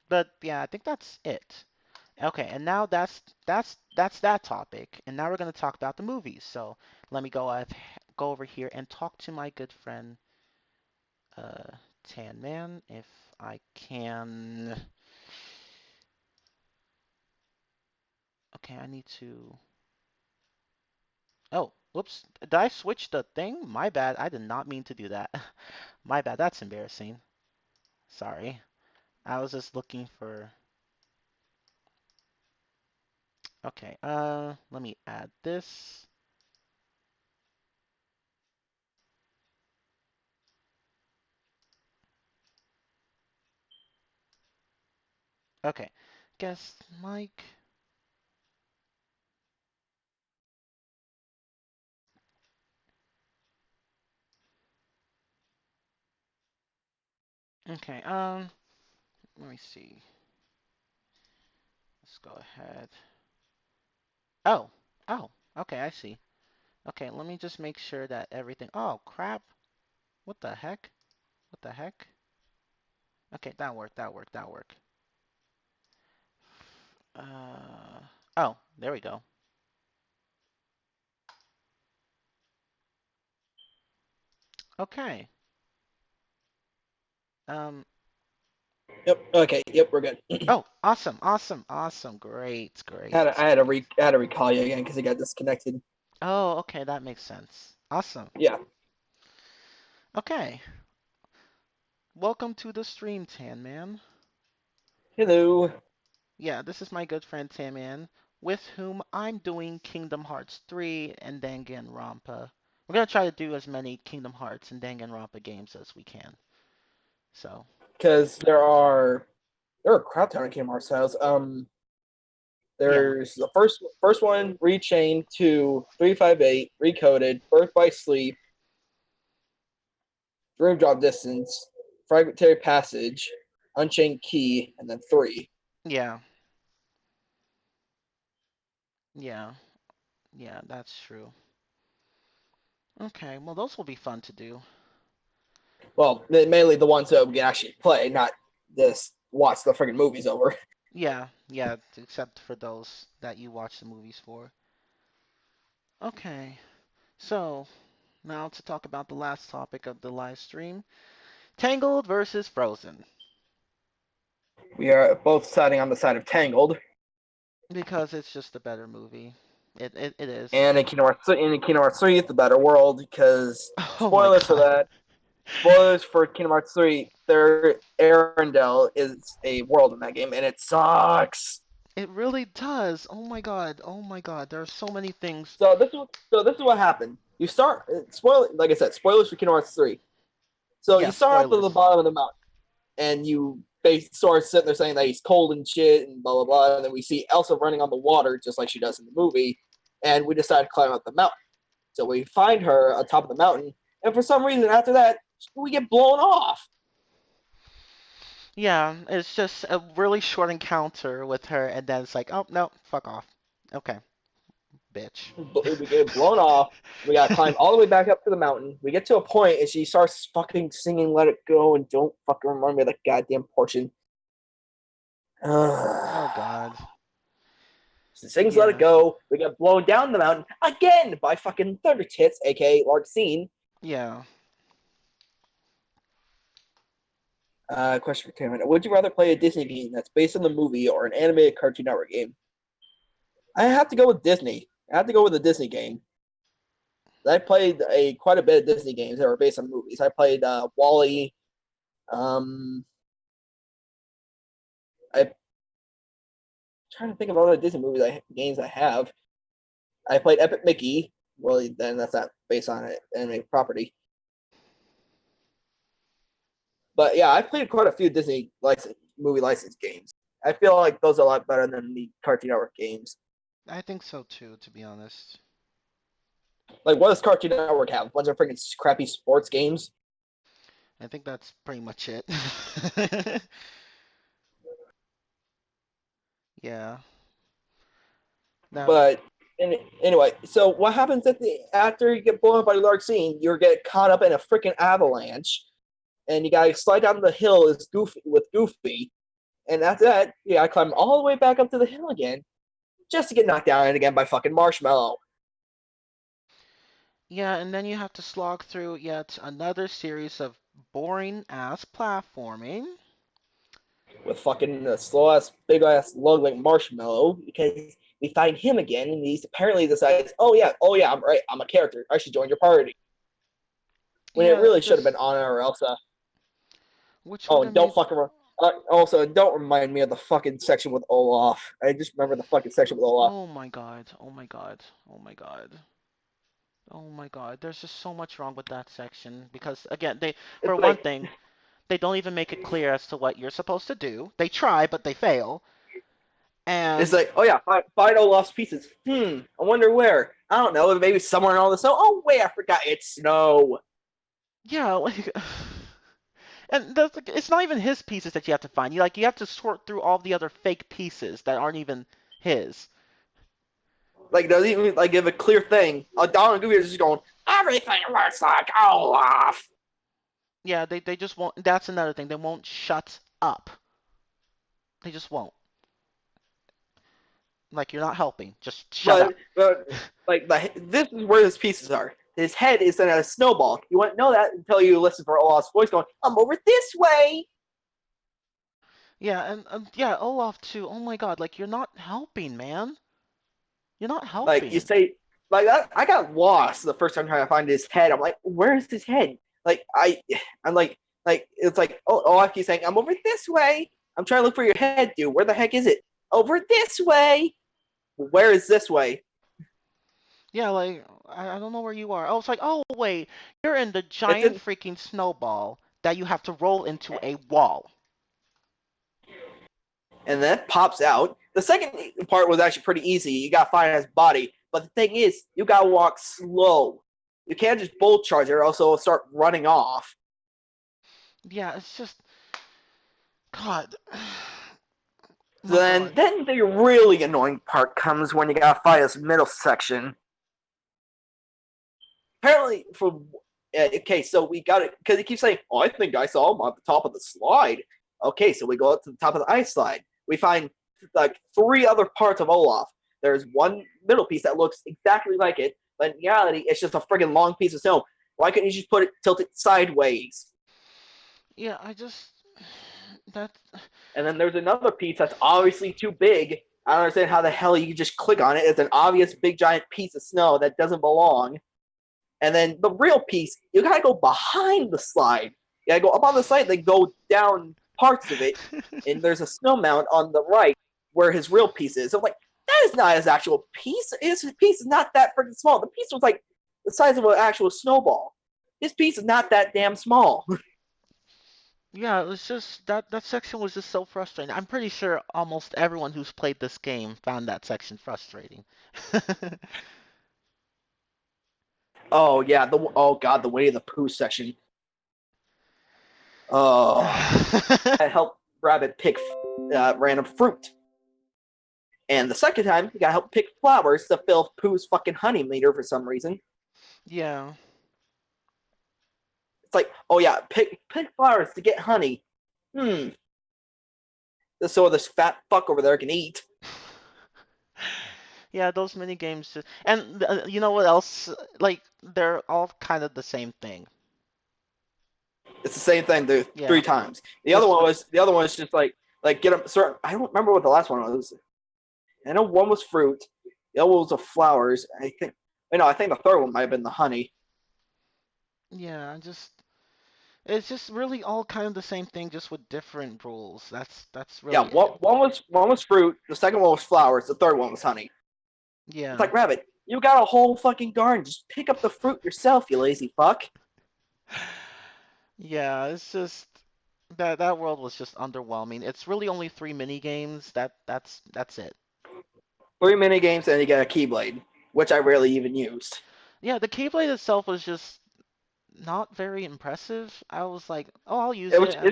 but yeah, I think that's it. Okay, and now that's that topic, and now we're gonna talk about the movies. So let me go over here and talk to my good friend uh, Tan Man, if I can. Okay, I need to. Oh, whoops! Did I switch the thing? My bad. I did not mean to do that. My bad. That's embarrassing. Sorry. I was just looking for. Okay. Let me add this. Okay. Guest mic. Okay. Let me see. Let's go ahead. Oh. Oh. Okay. I see. Okay. Let me just make sure that everything. Oh crap! What the heck? What the heck? Okay, that worked, that worked, that worked. Oh, there we go. Okay. Um, Yep. Okay. Yep. We're good. oh, awesome, awesome, awesome. Great, great, great. I had to recall you again because it got disconnected. Oh, okay, that makes sense. Awesome. Yeah. Okay. Welcome to the stream, Tan Man. Hello. Yeah, this is my good friend Tan Man, with whom I'm doing Kingdom Hearts 3 and Danganronpa. We're gonna try to do as many Kingdom Hearts and Danganronpa games as we can. So, Because there are a crap ton of Kingdom Hearts titles. yeah, There's the first one, Rechained, 2, 358, Recoded, Birth by Sleep, Dream Drop Distance, Fragmentary Passage, Unchained Key, and then 3. yeah, yeah, yeah, that's true. Okay, well, those will be fun to do. Well, mainly the ones that we can actually play, not just watch the freaking movies over. Yeah, yeah, except for those that you watch the movies for. Okay, so now to talk about the last topic of the live stream, Tangled versus Frozen. We are both siding on the side of Tangled. Because it's just a better movie. It is. And in Kingdom Hearts 3, it's the better world because Oh my spoilers for god. that. Spoilers for Kingdom Hearts 3. Their Arendelle is a world in that game, and it sucks. It really does. Oh my god. Oh my god. There are so many things. So this is what happened. You start spoil like I said, spoilers for Kingdom Hearts 3. So Yeah, you start off at the spoilers. bottom of the mountain, and you start sitting there saying that he's cold and shit and blah blah blah. And then we see Elsa running on the water just like she does in the movie, and we decide to climb up the mountain. So we find her on top of the mountain, and for some reason after that we get blown off. Yeah, it's just a really short encounter with her, and then it's like, oh no, fuck off. Okay, bitch. We get blown off. We gotta climb all the way back up to the mountain. We get to a point, and she starts fucking singing "Let It Go" and don't fucking remind me of that goddamn portion. Oh god. Things let it Yeah. go. We get blown down the mountain again by fucking Thunder Tits, aka Larxene. Yeah. Question for Cameron. Would you rather play a Disney game that's based on the movie or an animated Cartoon Network game? I have to go with Disney. I have to go with the Disney game. I played quite a bit of Disney games that were based on movies. I played Wally. Um, I'm trying to think of other Disney games I have. I played Epic Mickey. Well, then that's not based on an animated property. But yeah, I played quite a few Disney movie license games. I feel like those are a lot better than the Cartoon Network games. I think so too, to be honest. Like, what does Cartoon Network have? A bunch of freaking crappy sports games. I think that's pretty much it. Yeah. Now, But anyway, so what happens after you get blown up by the large scene? You get caught up in a freaking avalanche, and you gotta slide down the hill with Goofy, and after that, you gotta climb all the way back up to the hill again, just to get knocked down again by fucking Marshmallow. yeah, and then you have to slog through yet another series of boring ass platforming. With fucking slow ass, big ass lug like Marshmallow, because we find him again, and he's apparently decides, oh yeah, I'm right, I'm a character, I should join your party. When it Yeah, really should have been just Anna or Elsa. which would Oh, have and don't made fucking also don't remind me of the fucking section with Olaf. I just remember the fucking section with Olaf. oh my god, oh my god, oh my god. Oh my god, there's just so much wrong with that section because again, for It's one like thing, they don't even make it clear as to what you're supposed to do. They try, but they fail. it's And like, oh yeah, find Olaf's pieces. I wonder where. I don't know, maybe somewhere in all the snow. Oh wait, I forgot it's snow. yeah, like and it's not even his pieces that you have to find. You have to sort through all the other fake pieces that aren't even his. Like doesn't even like give a clear thing. Donald and Goofy is just going, everything looks like Olaf. Yeah, they just won't. That's another thing. They won't shut up. They just won't. Like you're not helping. Just shut up. But like this is where his pieces are. His head is in a snowball. You wouldn't know that until you listen for Olaf's voice going, I'm over this way. Yeah, and yeah, Olaf too. Oh my God, like you're not helping, man. You're not Like you helping. say, like I got lost the first time trying to find his head. I'm like, where's his head? Like I'm like it's like oh I keep saying I'm over this way. I'm trying to look for your head, dude. Where the heck is it? Over this way. Where is this way? Yeah, like I don't know where you are. Oh, it's like, oh wait, you're in the It's giant in, freaking snowball that you have to roll into a wall. and then it pops out. The second part was actually pretty easy. You gotta find his body, but the thing is, you gotta walk slow. You can't just bolt charge it, or else it'll start running off. Yeah, it's just God. So My God. then the really annoying part comes when you gotta fight this middle section. Apparently, okay, so we got it because he keeps saying, "Oh, I think I saw him on the top of the slide." Okay, so we go up to the top of the ice slide. We find like three other parts of Olaf. There's one middle piece that looks exactly like it, but in reality, it's just a friggin' long piece of snow. Why couldn't you just tilt it sideways? Yeah, I just that. And then there's another piece that's obviously too big. I don't understand how the hell you just click on it. It's an obvious big giant piece of snow that doesn't belong. And then the real piece, you gotta go behind the slide. You gotta go up on the slide, then go down parts of it. And there's a snow mound on the right where his real piece is. So I'm like, that is not his actual piece. His piece is not that freaking small. The piece was like the size of an actual snowball. His piece is not that damn small. Yeah, it was just that section was just so frustrating. I'm pretty sure almost everyone who's played this game found that section frustrating. Oh yeah, oh god, the way of the poo section. Oh, I helped Rabbit pick random fruit. And the second time, you gotta help pick flowers to fill Pooh's fucking honey meter for some reason. Yeah. It's like, oh yeah, pick flowers to get honey. Just so this fat fuck over there can eat. Yeah, those mini games, and you know what else? Like they're all kind of the same thing. It's the same thing the three Yeah, times. just with The other one was just like get them certain. I don't remember what the last one was. I know one was fruit, the other one was the flowers. I think. I think the third one might have been the honey. yeah, just it's just really all kind of the same thing, just with different rules. That's Yeah, really it. one was fruit. The second one was flowers. The third one was honey. It's Yeah. like rabbit. You got a whole fucking garden. Just pick up the fruit yourself, you lazy fuck. Yeah, it's just that world was just underwhelming. It's really only three mini games. That's it. Three mini games and you get a keyblade, which I rarely even used. Yeah, the Keyblade itself was just not very impressive. I was like, oh, I'll use It it, was, and like,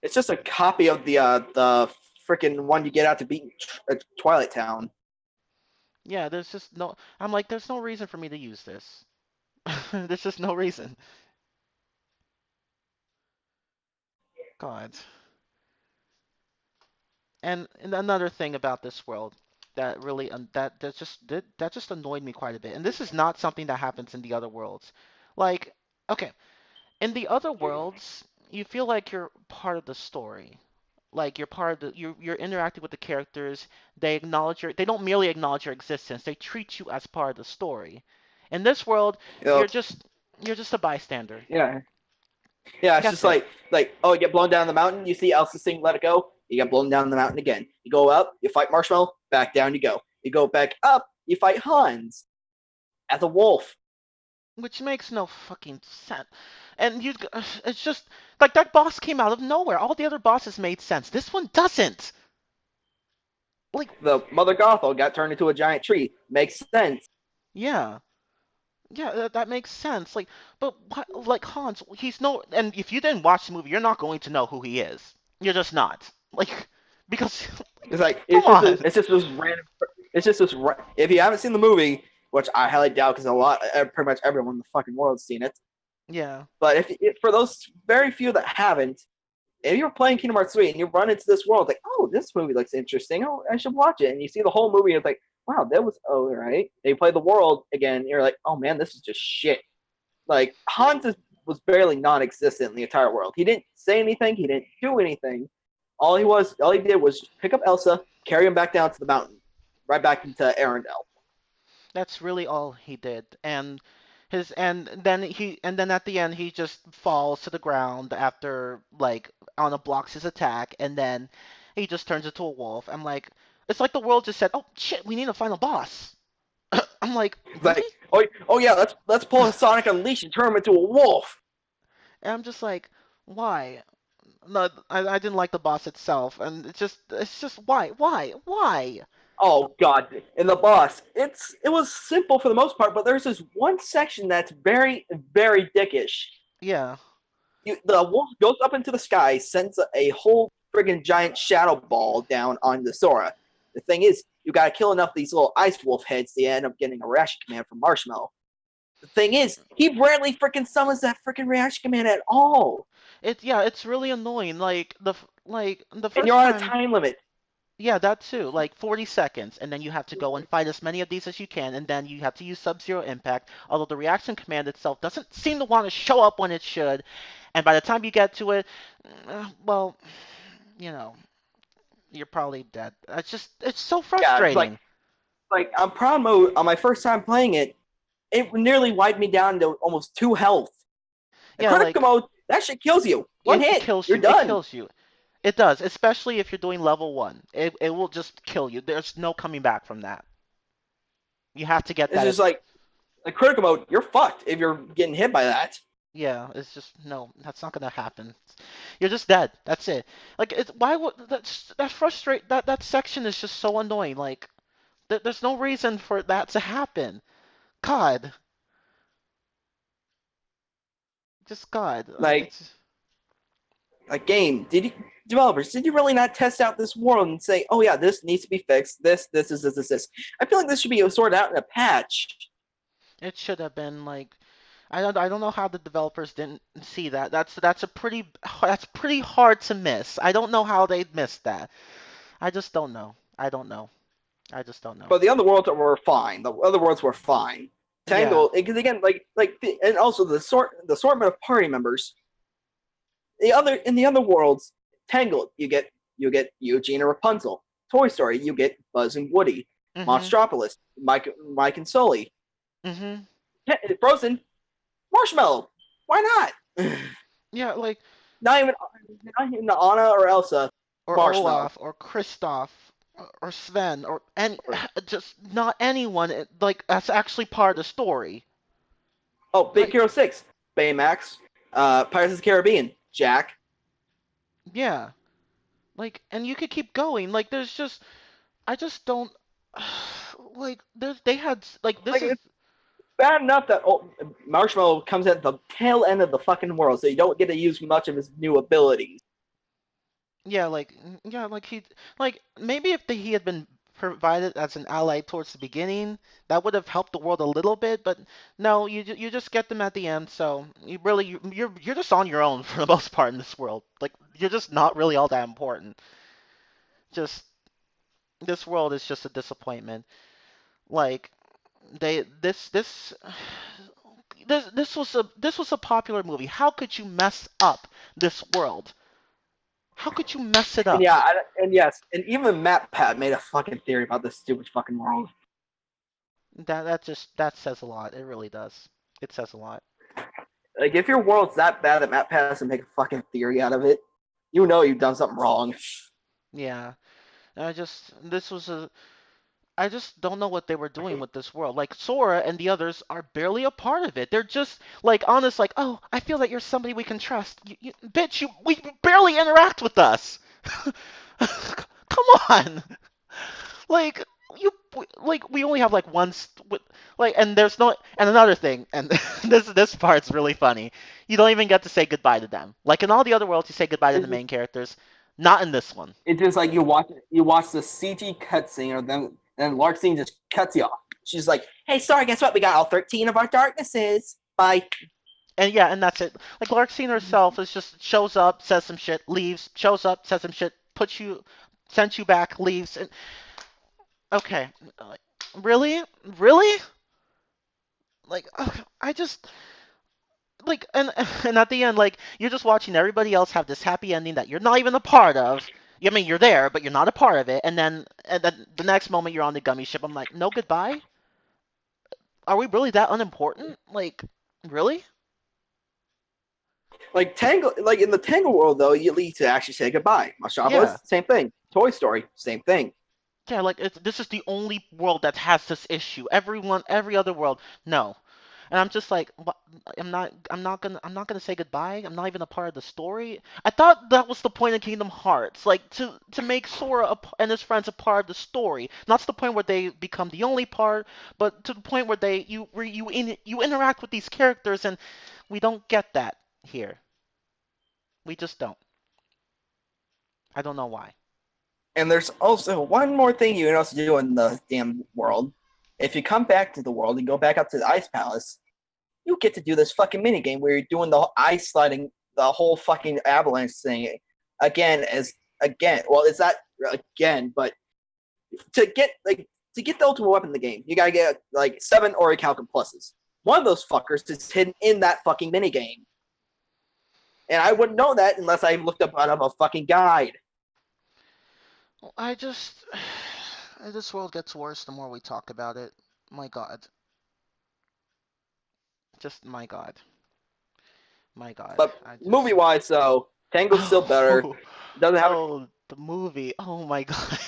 it's just a copy of the freaking one you get out to beat Twilight Town. yeah, there's just no. I'm like, there's no reason for me to use this. There's just no reason. God. And another thing about this world that really that just annoyed me quite a bit. And this is not something that happens in the other worlds. Like, okay, in the other worlds, you feel like you're part of the story. Like you're part of you're interacting with the characters. They don't merely acknowledge your existence. They treat you as part of the story. In this world, You know, you're just you're just a bystander. yeah, yeah. It's That's just it. oh, you get blown down the mountain. You see Elsa sing "Let It Go." You get blown down the mountain again. You go up. You fight Marshmallow. Back down you go. You go back up. You fight Hans as a wolf. Which makes no fucking sense. And it's just like that boss came out of nowhere. All the other bosses made sense. This one doesn't. Like, The Mother Gothel got turned into a giant tree. Makes sense. yeah, yeah, that makes sense. Like, but what, like Hans, he's no. And if you didn't watch the movie, you're not going to know who he is. You're just not. Like, because, It's like come on. it's just this random. It's just this. If you haven't seen the movie, which I highly doubt, because pretty much everyone in the fucking world's seen it. Yeah, But if for those very few that haven't, if you're playing Kingdom Hearts 3 and you run into this world, like, oh, this movie looks interesting. Oh, I should watch it. And you see the whole movie, and it's like, wow, that was all right. And you play the world again, and you're like, oh man, this is just shit. Like was barely non-existent in the entire world. He didn't say anything. He didn't do anything. All he did was pick up Elsa, carry him back down to the mountain, right back into Arendelle. that's really all he did. And then at the end he just falls to the ground after like Anna blocks his attack, and then he just turns into a wolf. I'm like, it's like the world just said, oh shit, we need a final boss. I'm like, It's like, really? oh yeah, let's pull a Sonic Unleashed and turn him into a wolf. And I'm just like, why? No, I didn't like the boss itself, and it's just why? Oh god, and the boss. It was simple for the most part, but there's this one section that's very dickish. Yeah, The wolf goes up into the sky, sends a whole friggin' giant shadow ball down on the Sora. The thing is, you gotta kill enough of these little ice wolf heads to end up getting a reaction command from Marshmallow. The thing is, he rarely freaking summons that freaking reaction command at all, it's really annoying. Like the and first you're on a time. time limit. Yeah, that too. Like 40 seconds, and then you have to go and fight as many of these as you can, and then you have to use Sub-Zero Impact, although the reaction command itself doesn't seem to want to show up when it should, and by the time you get to it, well, you know, you're probably dead. It's so Yeah, it's frustrating. like on Proud Mode on my first time playing it, it nearly wiped me down to almost 2 health. A Yeah, critical like, mode, that shit kills you. One it hit, kills you're you. It done. kills you. It does, especially if you're doing level 1. It will just kill you. There's no coming back from that. You have to get It's that. just like the critical mode, you're fucked if you're getting hit by that. Yeah, it's just no, that's not gonna happen. You're just dead. That's it. Like, why would that section is just so annoying. Like, there's no reason for that to happen. God, just God. Like It's a game, did you really not test out this world and say, oh yeah, this needs to be fixed. This. I feel like this should be sorted out in a patch. it should have been like I don't know how the developers didn't see that. That's pretty hard to miss. I don't know how they missed that. I just don't know. I don't know. I just don't know. But the other worlds were fine. The other worlds were fine. Yeah. Tangled, because again, and also the assortment of party members. In the other worlds, Tangled, you get Eugene and Rapunzel. Toy Story, you get Buzz and Woody. Mhm. Monstropolis, Mike and Sully. Mhm. Frozen, Marshmallow. Why not? Yeah, like not even Anna or Elsa. or Marshmallow. Olaf or Kristoff or Sven or any just not anyone like that's actually part of the story. Oh, Big Like Hero 6, Baymax, Pirates of the Caribbean, Jack. yeah. Like and you could keep going. Like there's just I just don't like they had like this Like, is it's bad enough that Marshmallow comes at the tail end of the fucking world, so you don't get to use much of his new abilities. yeah, like he like maybe if he had been provided as an ally towards the beginning, that would have helped the world a little bit. But no, you just get them at the end. So you really you're just on your own for the most part in this world. Like you're just not really all that important. Just this world is just a disappointment. Like they this was a popular movie. How could you mess up this world? How could you mess it And up? yeah, and yes, and even MatPat made a fucking theory about this stupid fucking world. That says a lot. It really does. It says a lot. Like, if your world's that bad that MatPat has to make a fucking theory out of it, you know you've done something wrong. Yeah. I just this was a I just don't know what they were doing with this world. Like Sora and the others are barely a part of it. They're just like honest, like, oh, I feel that you're somebody we can trust. Bitch, we barely interact with us. Come on. Like like we only have like like and there's no and another thing and this part's really funny. You don't even get to say goodbye to them. Like in all the other worlds, you say goodbye to the It's just, main characters. Not in this one. it's just like you watch the CG cutscene, or then and Lark scene just cuts you off. She's like, "Hey, sorry, guess what? We got all 13 of our darknesses. Bye." And yeah, and that's it. Like Larxene herself is just shows up, says some shit, leaves, shows up, says some shit, puts you, sends you back, leaves. And okay, like, really, really, like I just like and at the end, like you're just watching everybody else have this happy ending that you're not even a part of. I mean, you're there, but you're not a part of it. And then the next moment you're on the gummy ship. I'm like, no goodbye. Are we really that unimportant? Like, really? Like in the Tangle world, though, you need to actually say goodbye. Yeah. Metropolis, same thing. Toy Story, same thing. Yeah, like this is the only world that has this issue. Every other world, no. And I'm just like, what? I'm not gonna say goodbye. I'm not even a part of the story. I thought that was the point of Kingdom Hearts, like to make Sora and his friends a part of the story. Not to the point where they become the only part, but to the point where you interact with these characters, and we don't get that here. We just don't. I don't know why. And there's also one more thing you can also do in the damn world. If you come back to the world and go back up to the Ice Palace, you get to do this fucking mini game where you're doing the ice sliding, the whole fucking avalanche thing again. Well, it's not again, but to get the ultimate weapon in the game, you gotta get like 7 Orichalcum pluses. One of those fuckers is hidden in that fucking mini game, and I wouldn't know that unless I looked up out of a fucking guide. I just this world gets worse the more we talk about it. My God. Just my God. My God. But I movie just wise, though, Tangle's still better. Oh, Doesn't have oh, the movie. Oh my God.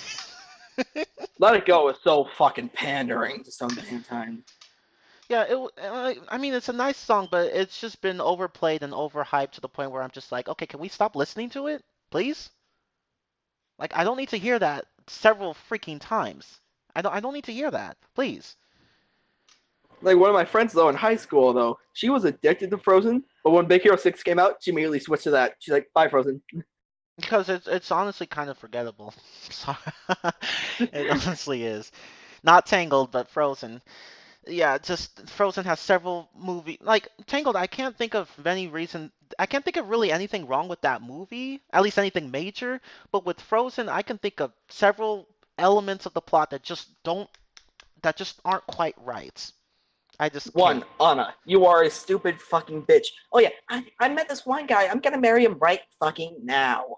Let It Go is so fucking pandering to some damn time. Yeah, I mean it's a nice song, but it's just been overplayed and overhyped to the point where I'm just like, okay, can we stop listening to it, please? Like I don't need to hear that several freaking times. I don't need to hear that, please. Like, one of my friends though in high school though, she was addicted to Frozen, but when Big Hero 6 came out, she immediately switched to that. She's like, "Bye, Frozen." Because it's honestly kind of forgettable. So it honestly is. Not Tangled, but Frozen. Yeah, just Frozen has several movie like Tangled. I can't think of really anything wrong with that movie, at least anything major. But with Frozen, I can think of several elements of the plot that just aren't quite right. I just One, can't. Anna, you are a stupid fucking bitch. Oh yeah, I met this one guy. I'm gonna marry him right fucking now.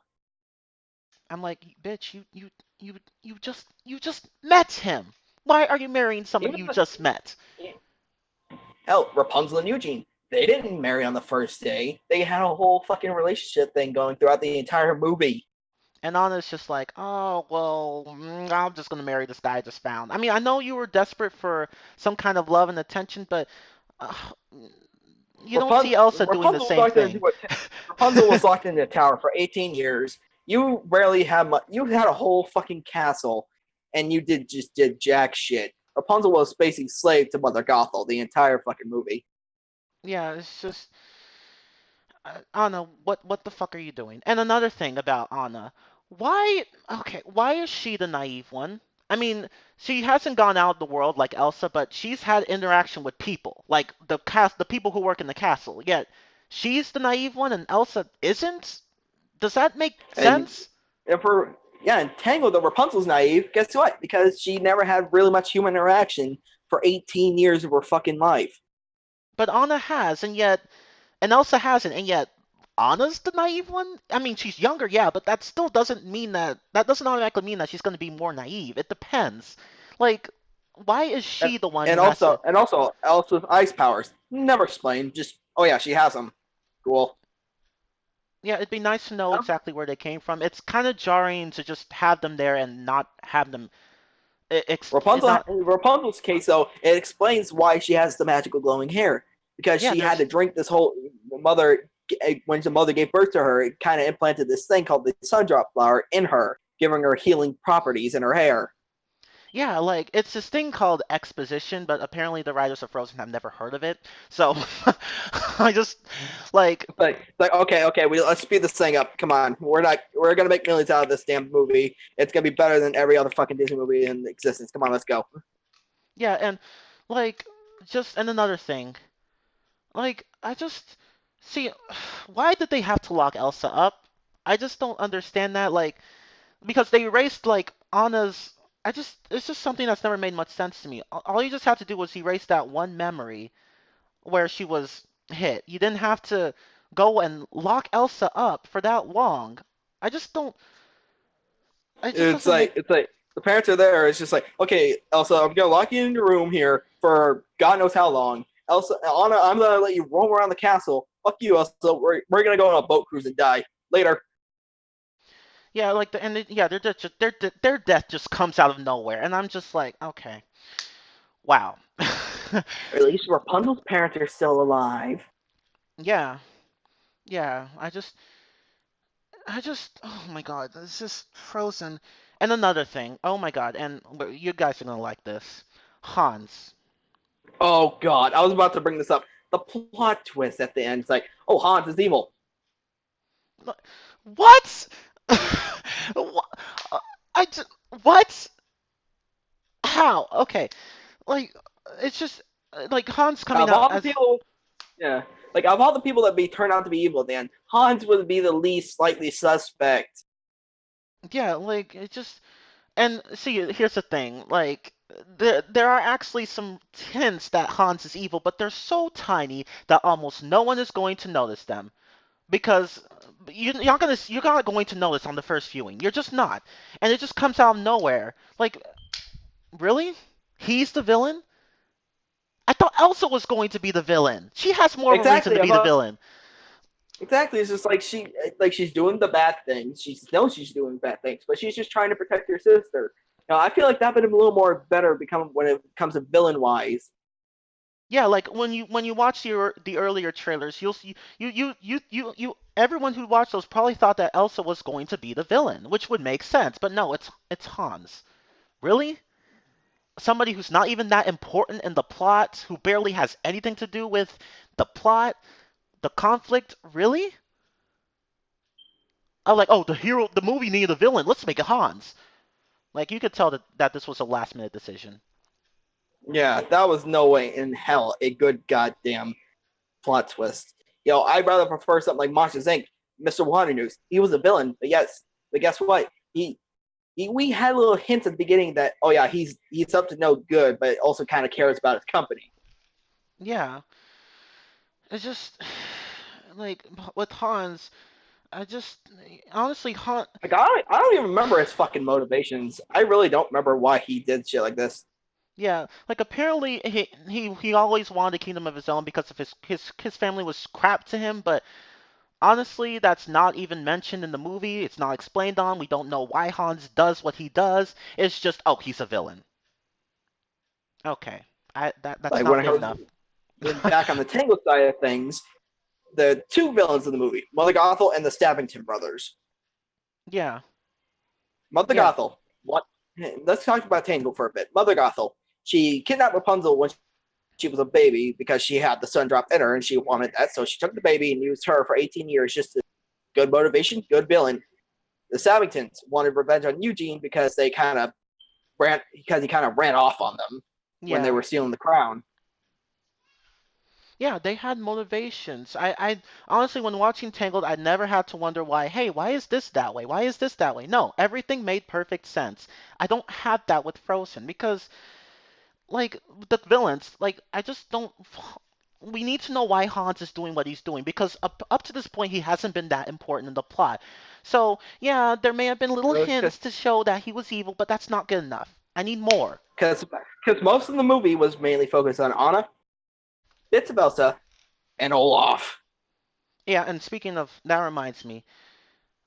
I'm like, bitch, you just met him. Why are you marrying somebody Even you the, just met? hell, Rapunzel and Eugene, they didn't marry on the first day. They had a whole fucking relationship thing going throughout the entire movie. And Anna's just like, oh well, I'm just gonna marry this guy I just found. I mean, I know you were desperate for some kind of love and attention, but uh, you don't see Elsa doing the Rapunzel was same locked into thing. a Rapunzel was locked in a tower for 18 years. You rarely had much. You had a whole fucking castle, and you did jack shit. Rapunzel was basically slave to Mother Gothel the entire fucking movie. Yeah, it's just Anna, what the fuck are you doing? And another thing about Anna, why okay, why is she the naive one? I mean, she hasn't gone out of the world like Elsa, but she's had interaction with people, like the people who work in the castle. Yet she's the naive one and Elsa isn't? Does that make And sense? if we're yeah, and Tangled, the Rapunzel's naive. Guess what? Because she never had really much human interaction for 18 years of her fucking life. But Anna has, and Elsa hasn't, and yet Anna's the naive one? I mean, she's younger, yeah, but that still doesn't mean that doesn't automatically mean that she's going to be more naive. It depends. Like, why is And, she the one and who has also to? and also Alice with ice powers. Never explained. Just oh yeah, she has them. Cool. Yeah, it'd be nice to know exactly where they came from. It's kind of jarring to just have them there and not have them. It not. Rapunzel's case, though, it explains why she has the magical glowing hair because Yeah, she had there's to drink this whole mother when the mother gave birth to her. It kind of implanted this thing called the sundrop flower in her, giving her healing properties in her hair. Yeah, like it's this thing called exposition, but apparently the writers of Frozen have never heard of it. So I just like Like okay, let's speed this thing up. Come on, we're gonna make millions out of this damn movie. It's gonna be better than every other fucking Disney movie in existence. Come on, let's go. yeah, and like just and another thing. Like, I just see why did they have to lock Elsa up? I just don't understand that. Like, because they erased like Anna's. I just it's just something that's never made much sense to me. All you just have to do was erase that one memory where she was hit. You didn't have to go and lock Elsa up for that long. I just don't. It just doesn't make. It's like the parents are there. It's just like, okay, Elsa, I'm gonna lock you in your room here for God knows how long. Elsa, Anna, I'm gonna let you roam around the castle. Fuck you, Elsa. We're gonna go on a boat cruise and die later. Yeah, like yeah, their death just comes out of nowhere, and I'm just like, okay, wow. Or at least Rapunzel's parents are still alive. Yeah, yeah. Oh my God, this is Frozen. And another thing, oh my God, and you guys are gonna like this. Hans. Oh God, I was about to bring this up. The plot twist at the end. It's like, oh, Hans is evil. What? Wha- I just, what? How? Okay, like it's just like Hans coming Of out all the as people, yeah, like of all the people that be turned out to be evil, then Hans would be the least likely suspect. yeah, like it just and see here's the thing, like there are actually some hints that Hans is evil, but they're so tiny that almost no one is going to notice them. Because you're not going to notice on the first viewing. You're just not, and it just comes out of nowhere. Like, really? He's the villain? I thought Elsa was going to be the villain. She has more of a reason Exactly. to be the villain. Exactly. It's just like she's doing the bad things. She knows she's doing bad things, but she's just trying to protect her sister. Now, I feel like that would have been a little more better become when it comes to villain wise. Yeah, like when you watch the earlier trailers, you'll see everyone who watched those probably thought that Elsa was going to be the villain, which would make sense. But no, it's Hans. Really? Somebody who's not even that important in the plot, who barely has anything to do with the plot, the conflict, really? I'm like, oh, the movie needed a villain. Let's make it Hans. Like, you could tell that this was a last minute decision. Yeah, that was no way in hell a good goddamn plot twist. I'd rather prefer something like Monsters Inc. Mr. Water News. He was a villain, but guess what? He we had little hints at the beginning that oh yeah he's up to no good, but also kind of cares about his company. Yeah, it's just like with Hans, I just honestly Han. Like I don't even remember his fucking motivations. I really don't remember why he did shit like this. Yeah, like apparently he always wanted a kingdom of his own because of his family was crap to him, but honestly, that's not even mentioned in the movie. It's not explained on. We don't know why Hans does what he does. It's just, oh, he's a villain. Okay, that's Like not when I good was enough. back on the Tango side of things, the two villains in the movie, Mother Gothel and the Stabbington brothers. Yeah, Mother yeah, Gothel, what? Let's talk about Tango for a bit. Mother Gothel, she kidnapped Rapunzel when she was a baby because she had the sun drop in her and she wanted that, so she took the baby and used her for 18 years just to good motivation, good villain. The Savingtons wanted revenge on Eugene because he kind of ran off on them when they yeah, were stealing the crown. yeah. They had motivations. I honestly, when watching Tangled, I never had to wonder why. Hey, why is this that way? Why is this that way? No, everything made perfect sense. I don't have that with Frozen because like the villains, like I just don't. We need to know why Hans is doing what he's doing because up to this point he hasn't been that important in the plot. So yeah, there may have been little hints to show that he was evil, but that's not good enough. I need more. Because most of the movie was mainly focused on Anna, bits of Elsa, and Olaf. Yeah, and speaking of, that reminds me,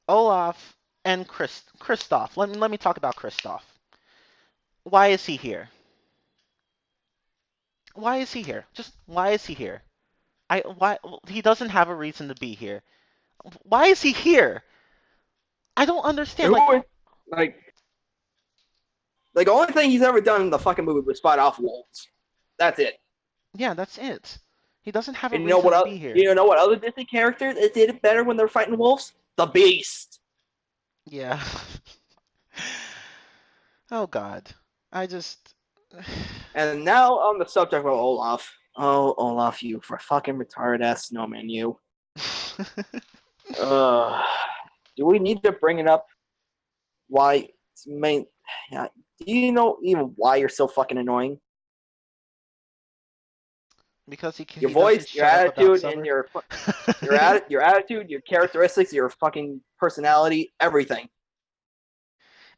Olaf and Kristoff. Let me talk about Kristoff. Why is he here? Why is he here? Just why is he here? I why he doesn't have a reason to be here. Why is he here? I don't understand. Like, Who like the only thing he's ever done in the fucking movie was fight off wolves. That's it. yeah, that's it. He doesn't have a And you know reason what? to be here. You know what other Disney character that did it better when they're fighting wolves? The Beast. Yeah. Oh God. I just. And now on the subject of Olaf. Oh, Olaf, you for fucking retarded ass snowman, you. Uh, do we need to bring it up? Why? Main. Yeah, do you know even why you're so fucking annoying? Because Your he doesn't voice, your shut up about attitude, and Summer. your attitude, your characteristics, your fucking personality, everything.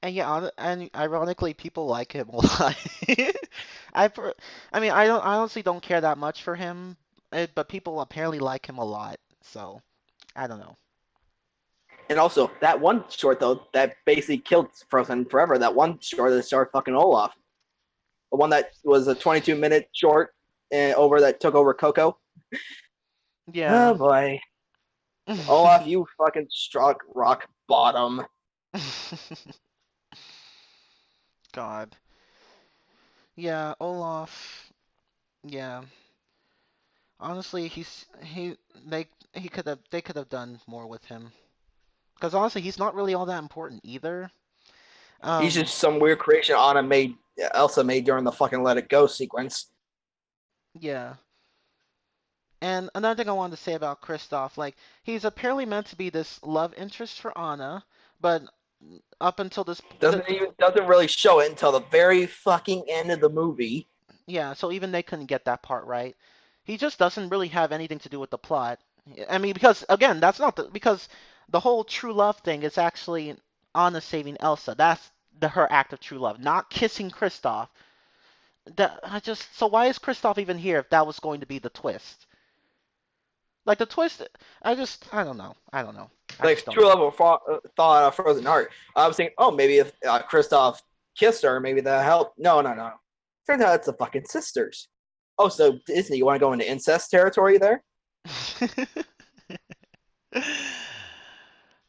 And yeah, and ironically, people like him a lot. I, per- I mean, I honestly don't care that much for him, but people apparently like him a lot. So I don't know. And also that one short though that basically killed Frozen forever. That one short that started fucking Olaf, the one that was a 22-minute short over that took over Coco. Yeah. Oh boy, Olaf, you fucking struck rock bottom. God. Yeah, Olaf. Yeah. Honestly, they could have done more with him. Because honestly, he's not really all that important either. He's Um, just some weird creation Elsa made during the fucking Let It Go sequence. yeah. And another thing I wanted to say about Kristoff, like he's apparently meant to be this love interest for Anna, but up until Doesn't really show it until the very fucking end of the movie. yeah, so even they couldn't get that part right. He just doesn't really have anything to do with the plot. I mean, because again, that's not because the whole true love thing is actually Anna saving Elsa. That's her act of true love, not kissing Kristoff. That I just so why is Kristoff even here if that was going to be the twist? Like the twist, I don't know. I don't know. I just Like don't true know. love of thought of Frozen Heart. I was thinking, oh, maybe if Kristoff kissed her, maybe that helped. No, no, no. Turns out it's the fucking sisters. Oh, so Disney, you want to go into incest territory there?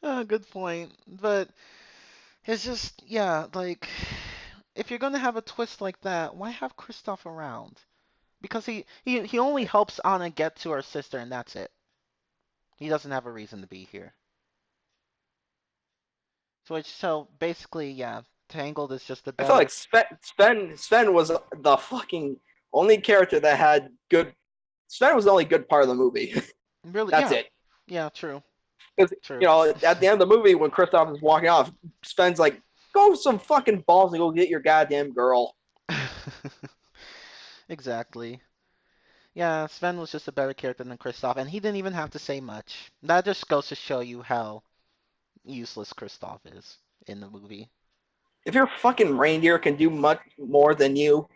Good point. But it's just yeah, like if you're gonna have a twist like that, why have Kristoff around? Because he only helps Anna get to her sister and that's it. He doesn't have a reason to be here. So basically, yeah, Tangled is just a I felt better. like Sven was the fucking only character that had good. Sven was the only good part of the movie. Really, That's yeah, it. yeah, true, Because true. at the end of the movie when Kristoff is walking off, Sven's like go some fucking balls and go get your goddamn girl. Exactly. Yeah, Sven was just a better character than Kristoff, and he didn't even have to say much. That just goes to show you how useless Kristoff is in the movie. If your fucking reindeer can do much more than you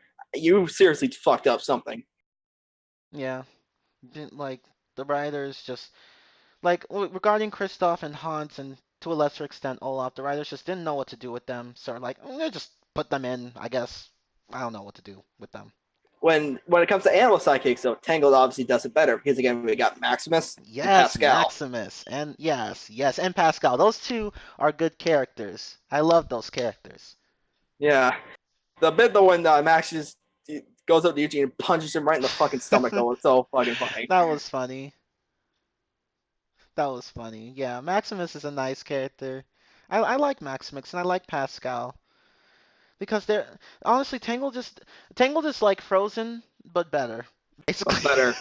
seriously fucked up something. Yeah, like the writers just like regarding Kristoff and Hans and to a lesser extent Olaf, the writers just didn't know what to do with them. So like, they just put them in. I guess I don't know what to do with them. When it comes to animal sidekicks, though, Tangled obviously does it better because again we got Maximus and Yes, Pascal. Maximus, and yes, and Pascal. Those two are good characters. I love those characters. Yeah, the bit though when Max just goes up to Eugene and punches him right in the fucking stomach though, it's so fucking funny. That was funny. That was funny. Yeah, Maximus is a nice character. I like Maximus and I like Pascal because they're honestly Tangled is like Frozen but better. But Basically, better.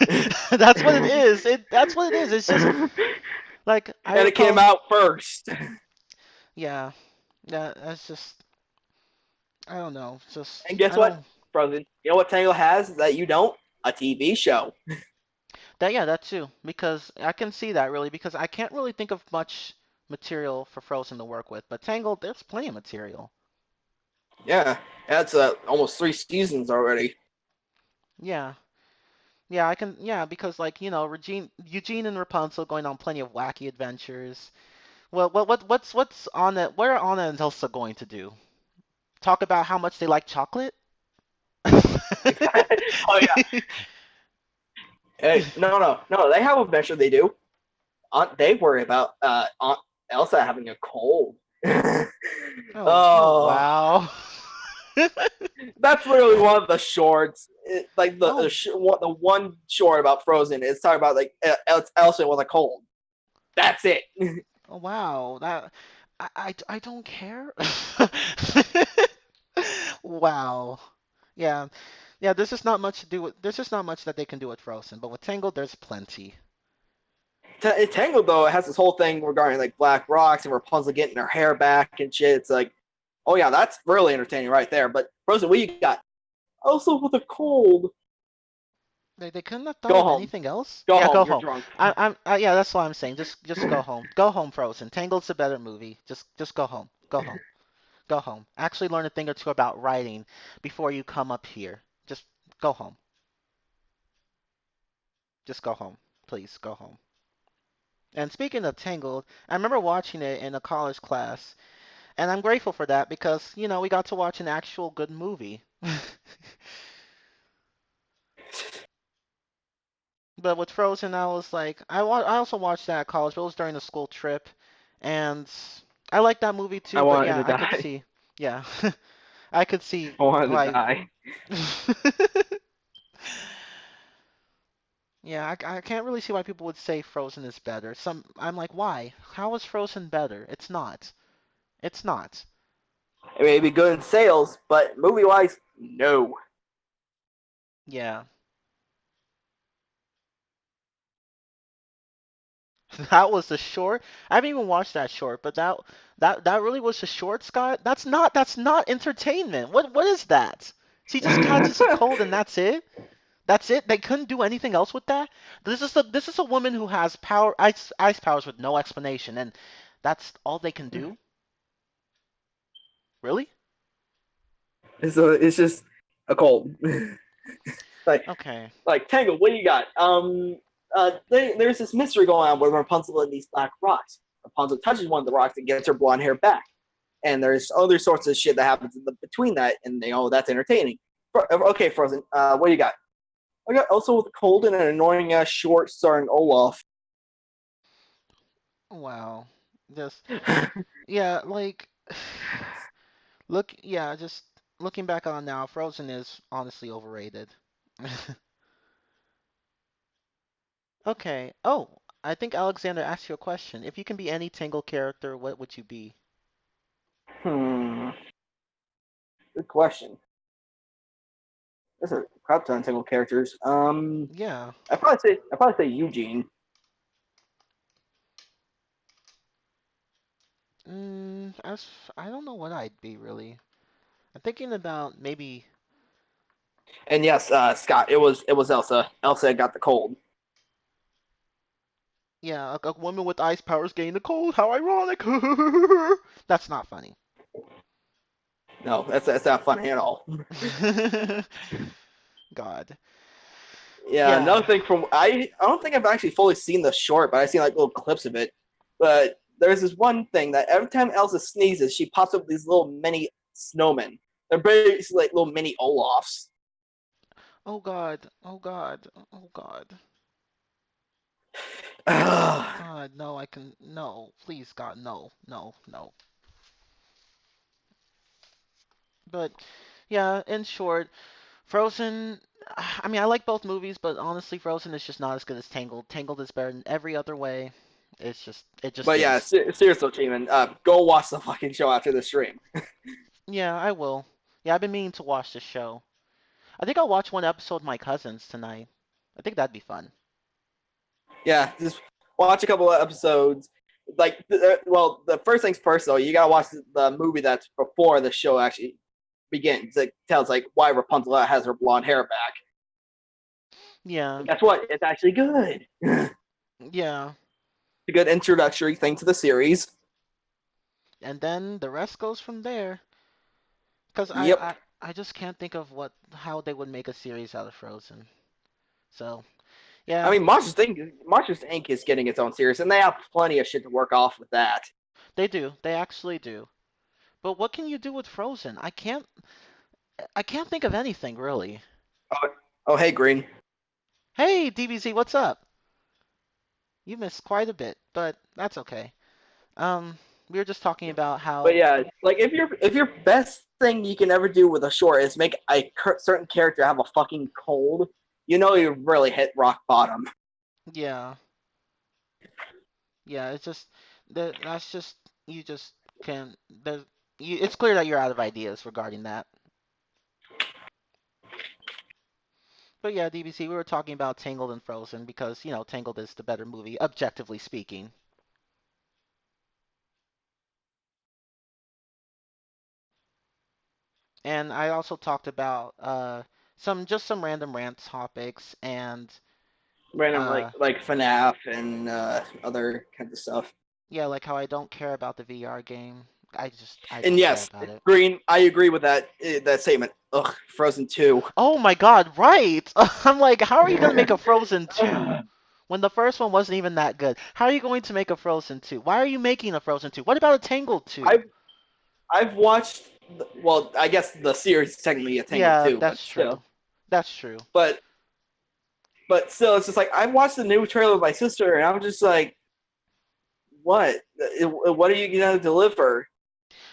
that's what it is. That's what it is. It's just And like I it came recall. out first. Yeah, yeah. That's just I don't know. And Just guess I what, don't. Frozen? You know what Tangle has that you don't? A TV show. That yeah, that too. Because I can see that really because I can't really think of much material for Frozen to work with. But Tangled, there's plenty of material. Yeah, that's almost 3 seasons already. Yeah. Yeah, I can. Yeah, because like Eugene and Rapunzel going on plenty of wacky adventures. Well, what's Anna? What are Anna and Elsa going to do? Talk about how much they like chocolate? Oh yeah. Hey, no. They have a adventure. They do. They worry about Aunt Elsa having a cold. Oh Oh, wow. that's literally one of the shorts. Like Oh, the one short about Frozen is talking about like Elsa with a cold. That's it. oh wow. That I don't care. Wow. Yeah. Yeah, there's just not much to do with there's just not much that they can do with Frozen, but with Tangled there's plenty. Tangled though it has this whole thing regarding like black rocks and Rapunzel getting her hair back and shit. It's like, oh yeah, that's really entertaining right there. But Frozen, what you got? Also with a cold. They couldn't have thought Go of home. anything else? Go Yeah, home. go You're home. drunk. Yeah, that's what I'm saying. Just go home. Go home, Frozen. Tangled's a better movie. Just go home. Go home. Go home. Actually learn a thing or two about writing before you come up here. Just go home. Just go home. Please go home. And speaking of Tangled, I remember watching it in a college class, and I'm grateful for that because, we got to watch an actual good movie. But with Frozen, I was like, I also watched that at college, but it was during the school trip, and I like that movie I too. But wanted yeah, to I could die. see, yeah, I could see I wanted to why. die. Yeah, I can't really see why people would say Frozen is better. I'm like, why? How is Frozen better? It's not. It's not. It may be good in sales, but movie wise, no. Yeah, that was the short. I haven't even watched that short, but that really was the short, Scott. That's not entertainment. What is that? She just catches a cold and that's it. That's it. They couldn't do anything else with that. This is a woman who has ice powers with no explanation, and that's all they can do. Really? It's just a cold. like Okay. like Tangle, what do you got? There's this mystery going on with Rapunzel and these black rocks. Rapunzel touches one of the rocks and gets her blonde hair back. And there's other sorts of shit that happens between that, and that's entertaining. Okay, Frozen, what do you got? I got also with cold and an annoying ass short starring Olaf. Wow. Just yeah, like just looking back on now, Frozen is honestly overrated. Okay. Oh, I think Alexander asked you a question. If you can be any Tangle character, what would you be? Hmm, good question. There's a crap ton of single characters. Yeah. I probably say Eugene. as I don't know what I'd be really. I'm thinking about maybe, And yes, Scott, it was Elsa. Elsa got the cold. yeah, a woman with ice powers getting the cold. How ironic! That's not funny. No, that's not funny at all. God. Yeah, Yeah. another thing from I don't think I've actually fully seen the short, but I've seen like little clips of it. But there's this one thing that every time Elsa sneezes, she pops up these little mini snowmen. They're basically like little mini Olafs. Oh God. Oh God. Oh God. Ugh. God, no, I can no. Please, God, no. No. No. But yeah, in short, Frozen. I mean, I like both movies, but honestly, Frozen is just not as good as Tangled. Tangled is better in every other way. It just But yeah, is. seriously, Cheeman, go watch the fucking show after the stream. Yeah, I will. Yeah, I've been meaning to watch this show. I think I'll watch one episode with my cousins tonight. I think that'd be fun. Yeah, just watch a couple of episodes. Like, well, the first things first though, you gotta watch the movie that's before the show actually begins. It tells like why Rapunzel has her blonde hair back. Yeah, And guess what? It's actually good. It's yeah. a good introductory thing to the series. And then the rest goes from there. Cause Yep. I just can't think of how they would make a series out of Frozen. So I yeah, mean, Monsters Inc. is getting its own series, and they have plenty of shit to work off with that. they do. They actually do. But what can you do with Frozen? I can't think of anything really. Oh, oh hey, Green. Hey, DBZ, what's up? You missed quite a bit, but that's okay. We were just talking about But how, yeah, like if your best thing you can ever do with a short is make a certain character have a fucking cold, you know you really hit rock bottom. yeah, yeah, it's just that's just you just can there's it's clear that you're out of ideas regarding that. But yeah, DBC, we were talking about Tangled and Frozen because, Tangled is the better movie, objectively speaking. And I also talked about some random rant topics and Random uh like FNAF and other kinds of stuff. yeah, like how I don't care about the VR game. I And don't care yes, about it. Green, I agree with that statement. Ugh, Frozen 2. Oh my God, right. I'm like, how are you going to make a Frozen 2 when the first one wasn't even that good? How are you going to make a Frozen 2? Why are you making a Frozen 2? What about a Tangled 2? I've I've watched well, I guess the series is technically a Tangled Yeah, too, but that's still. true. That's true. But still, it's just like I watched the new trailer with my sister, and I'm just like, what? What are you gonna deliver?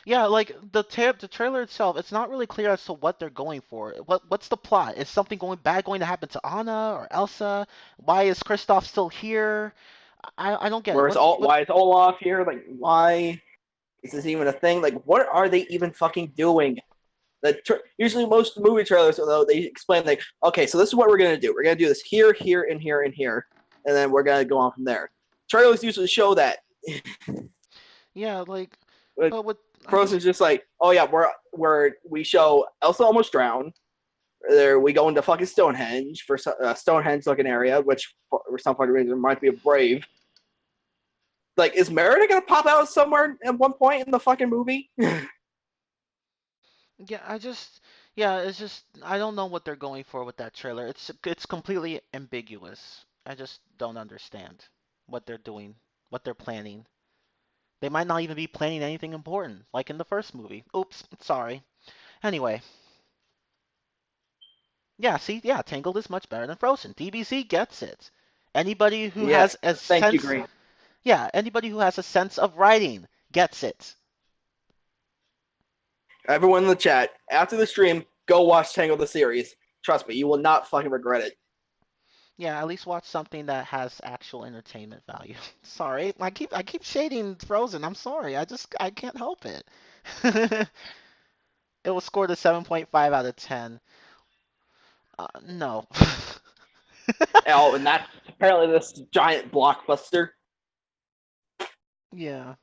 Yeah, like the trailer itself, it's not really clear as to what they're going for. What's the plot? Is something going to happen to Anna or Elsa? Why is Kristoff still here? I don't get it. Where's all? Why is Olaf here? Like, why is this even a thing? Like, what are they even fucking doing? Usually most movie trailers though they explain like, okay, so this is what we're gonna do. We're gonna do this here, here, and here, and here, and then we're gonna go on from there. Trailers usually show that. Yeah, like, But but what I just Frozen's just like, oh yeah, we show Elsa almost drowned. There we go into fucking Stonehenge for Stonehenge looking area, which for some fucking reason reminds me of Brave. Like, is Merida gonna pop out somewhere at one point in the fucking movie? Yeah, yeah, it's just I don't know what they're going for with that trailer. It's completely ambiguous. I just don't understand what they're doing, what they're planning. They might not even be planning anything important, like in the first movie. Oops, sorry. Anyway, yeah, see, yeah, Tangled is much better than Frozen. DBC gets it. Anybody who Yes, has a thank you, sense, Green. yeah, anybody who has a sense of writing gets it. Everyone in the chat, after the stream, go watch Tangle the series. Trust me, you will not fucking regret it. Yeah, at least watch something that has actual entertainment value. Sorry, I keep shading Frozen. I'm sorry. I can't help it. It was scored a 7.5 out of 10. No. Oh, and that's apparently this giant blockbuster. Yeah.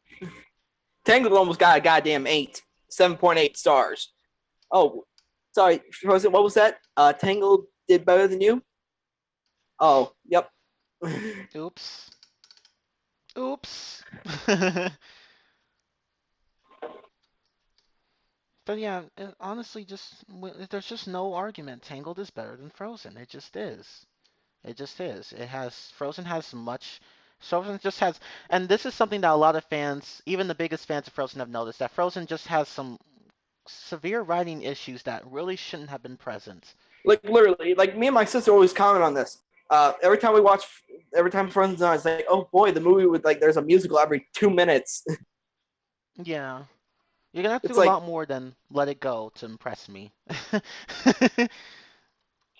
Tangled almost got a goddamn 7.8 stars. Oh, sorry, Frozen, what was that? Tangled did better than you? Oh, yep. Oops. Oops. But yeah, honestly, there's just no argument. Tangled is better than Frozen. It just is. It just is. It has Frozen has much. Frozen just has, and this is something that a lot of fans, even the biggest fans of Frozen, have noticed that Frozen just has some severe writing issues that really shouldn't have been present. Like literally, like me and my sister always comment on this. Every time we watch, every time Frozen's on, it's like, oh boy, the movie with like there's a musical every 2 minutes. Yeah, you're gonna have to It's do a like lot more than Let It Go to impress me.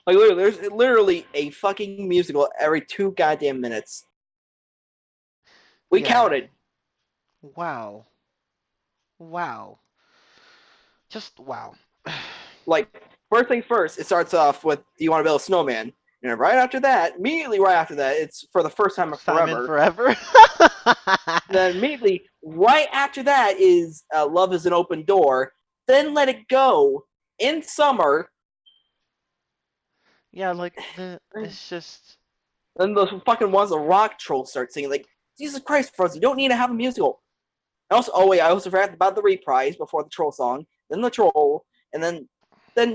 literally, there's literally a fucking musical every 2 goddamn minutes. We Yeah. counted. Wow. Wow. Just wow. Like first thing first, it starts off with "Do you want to build a snowman?" And right after that, immediately right after that, it's for the first time in Simon forever. Forever. Then immediately right after that is "Love Is an Open Door." Then "Let It Go" in summer. Yeah, like it's just Then the fucking ones the rock trolls start singing. Like, Jesus Christ, Frozen, you don't need to have a musical. And also, oh wait, I also forgot about the reprise before the troll song, then the troll, and then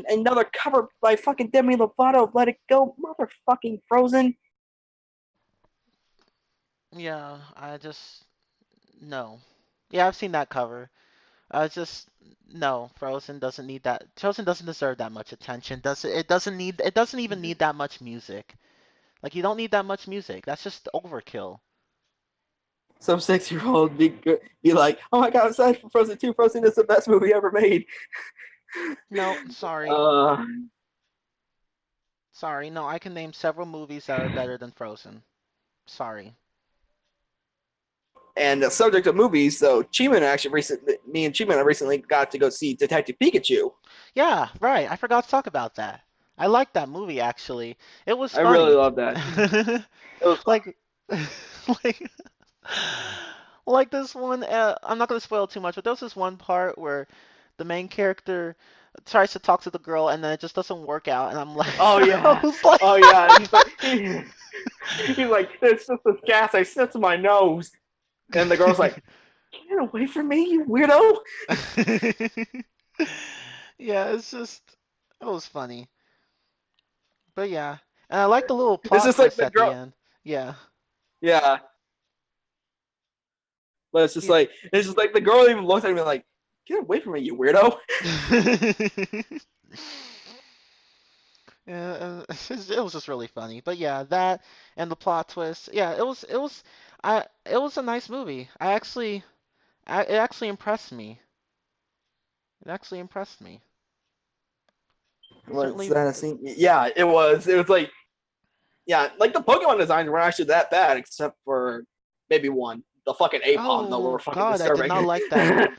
another cover by fucking Demi Lovato of "Let It Go." Motherfucking Frozen. yeah, I just no. Yeah, I've seen that cover. I just no, Frozen doesn't need that. Frozen doesn't deserve that much attention. Does it? It doesn't even need that much music. Like you don't need that much music. That's just overkill. Some 6-year old be like, oh my god, I'm excited for Frozen 2. Frozen is the best movie ever made. No, sorry. Uh, Sorry. No, I can name several movies that are better than Frozen. Sorry. and the subject of movies, so me and Chiman recently got to go see Detective Pikachu. Yeah, right. I forgot to talk about that. I liked that movie actually. It was I really funny. love that. It was Like like like this one I'm not going to spoil too much, but there was this one part where the main character tries to talk to the girl and then it just doesn't work out and I'm like oh I yeah, was like oh yeah. He's like, it's just this gas I sniffed to my nose, and the girl's like, get away from me, you weirdo. Yeah, it's just it was funny. But yeah, and I like the little It's plot just like twist the at the girl, end. Yeah. yeah. But it's just like the girl even looks at me like, get away from me, you weirdo. Yeah, it was just really funny. But yeah, that and the plot twist. Yeah, it was a nice movie. It actually impressed me. It actually impressed me. What's Certainly. that scene? Yeah, it was. It was like, yeah, like the Pokemon designs weren't actually that bad, except for maybe one. The fucking Apom, though, were Oh fucking God, I did disturbing. not like that.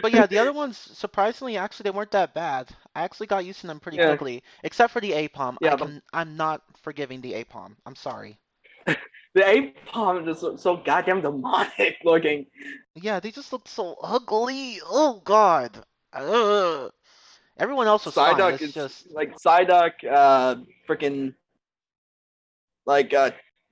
But yeah, the other ones surprisingly actually they weren't that bad. I actually got used to them pretty Yeah, quickly, except for the Apom. yeah. I'm not forgiving the Apom. I'm sorry. The Apom is so goddamn demonic looking. Yeah, they just looked so ugly. Oh God. Ugh. Everyone else was fine. Psyduck It's is just like Psyduck, freaking like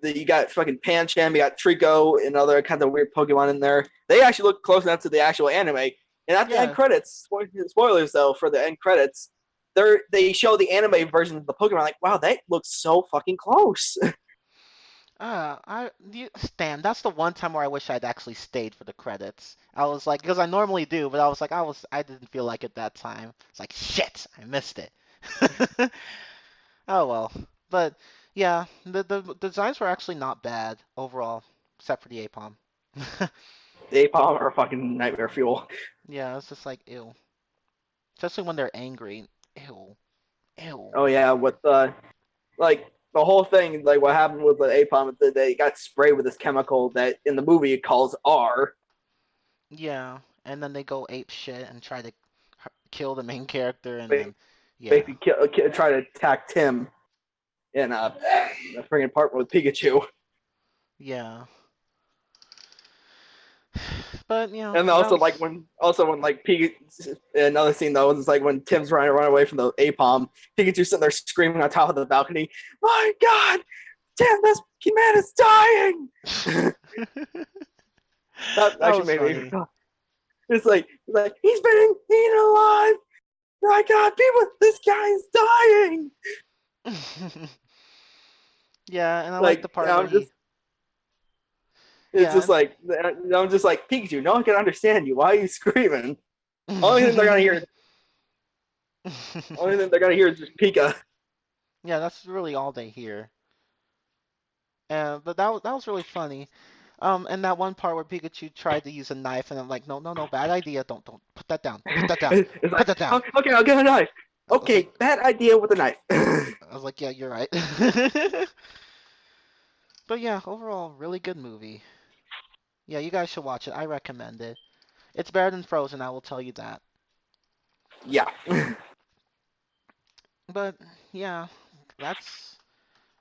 you got fucking Pancham, you got Trico, and other kinds of weird Pokemon in there. They actually look close enough to the actual anime. And at the end yeah. credits, spoilers though for the end credits, they show the anime version of the Pokemon. Like, wow, that looks so fucking close. Damn, that's the one time where I wish I'd actually stayed for the credits. I was like, because I normally do, but I was like, I didn't feel like it that time. It's like, shit, I missed it. Oh well. But yeah, the designs were actually not bad overall, except for the Apom. The Apom are fucking nightmare fuel. Yeah, it's just like, ew. Especially when they're angry. Ew. Ew. Oh yeah, with like the whole thing, like what happened with the Apom, they got sprayed with this chemical that in the movie it calls R. Yeah, and then they go ape shit and try to kill the main character, and then yeah, Basically, try to attack Tim in a freaking apartment with Pikachu. yeah. But And that also was. when like another scene though is like when Tim's trying to run away from the Apom, Pikachu's sitting there screaming on top of the balcony, "My God, Tim, this man is dying!" That That actually was made me. funny. It's like he's been eaten alive. My God, people, this guy is dying. Yeah, and I like the Like part where I'm just, he. it's just Yeah. like I'm just like Pikachu. No one can understand you. Why are you screaming? Only thing they're gonna hear, only thing they're gonna hear is just Pika. Yeah, that's really all they hear. But that was really funny. And that one part where Pikachu tried to use a knife, and I'm like, no, no, no, bad idea. Don't put that down. Put that down. It's Put like, that down. okay, I'll get a knife. I was like, Okay, bad idea with a knife. I was like, yeah, you're right. But yeah, overall, really good movie. Yeah, you guys should watch it. I recommend it. It's better than Frozen, I will tell you that. Yeah, But yeah, that's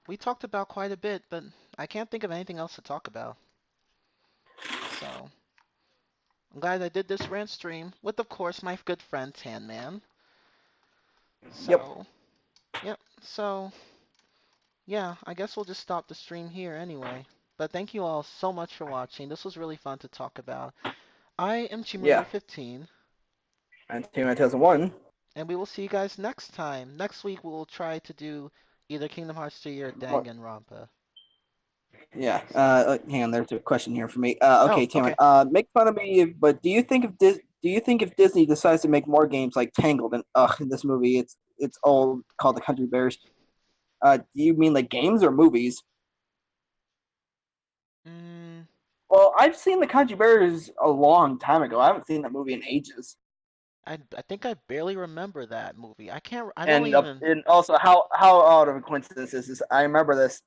we talked about quite a bit, but I can't think of anything else to talk about. So I'm glad I did this rant stream with, of course, my good friend Tan Man. yep, So yep. So yeah, I guess we'll just stop the stream here anyway. But thank you all so much for watching. This was really fun to talk about. I am yeah. Chimaru15, And Team 2001. and we will see you guys next time. Next week we will try to do either Kingdom Hearts 3 or Danganronpa. Yeah. Hang on. There's a question here for me. Okay, Oh, Tamron. okay. Make fun of me, but do you think if Disney decides to make more games like Tangled and in this movie, it's old called the Country Bears. Do you mean like games or movies? Mm, Well, I've seen the Country Bears a long time ago. I haven't seen that movie in ages. I think I barely remember that movie. I can't. I don't even. And also how out of a coincidence is this? I remember this.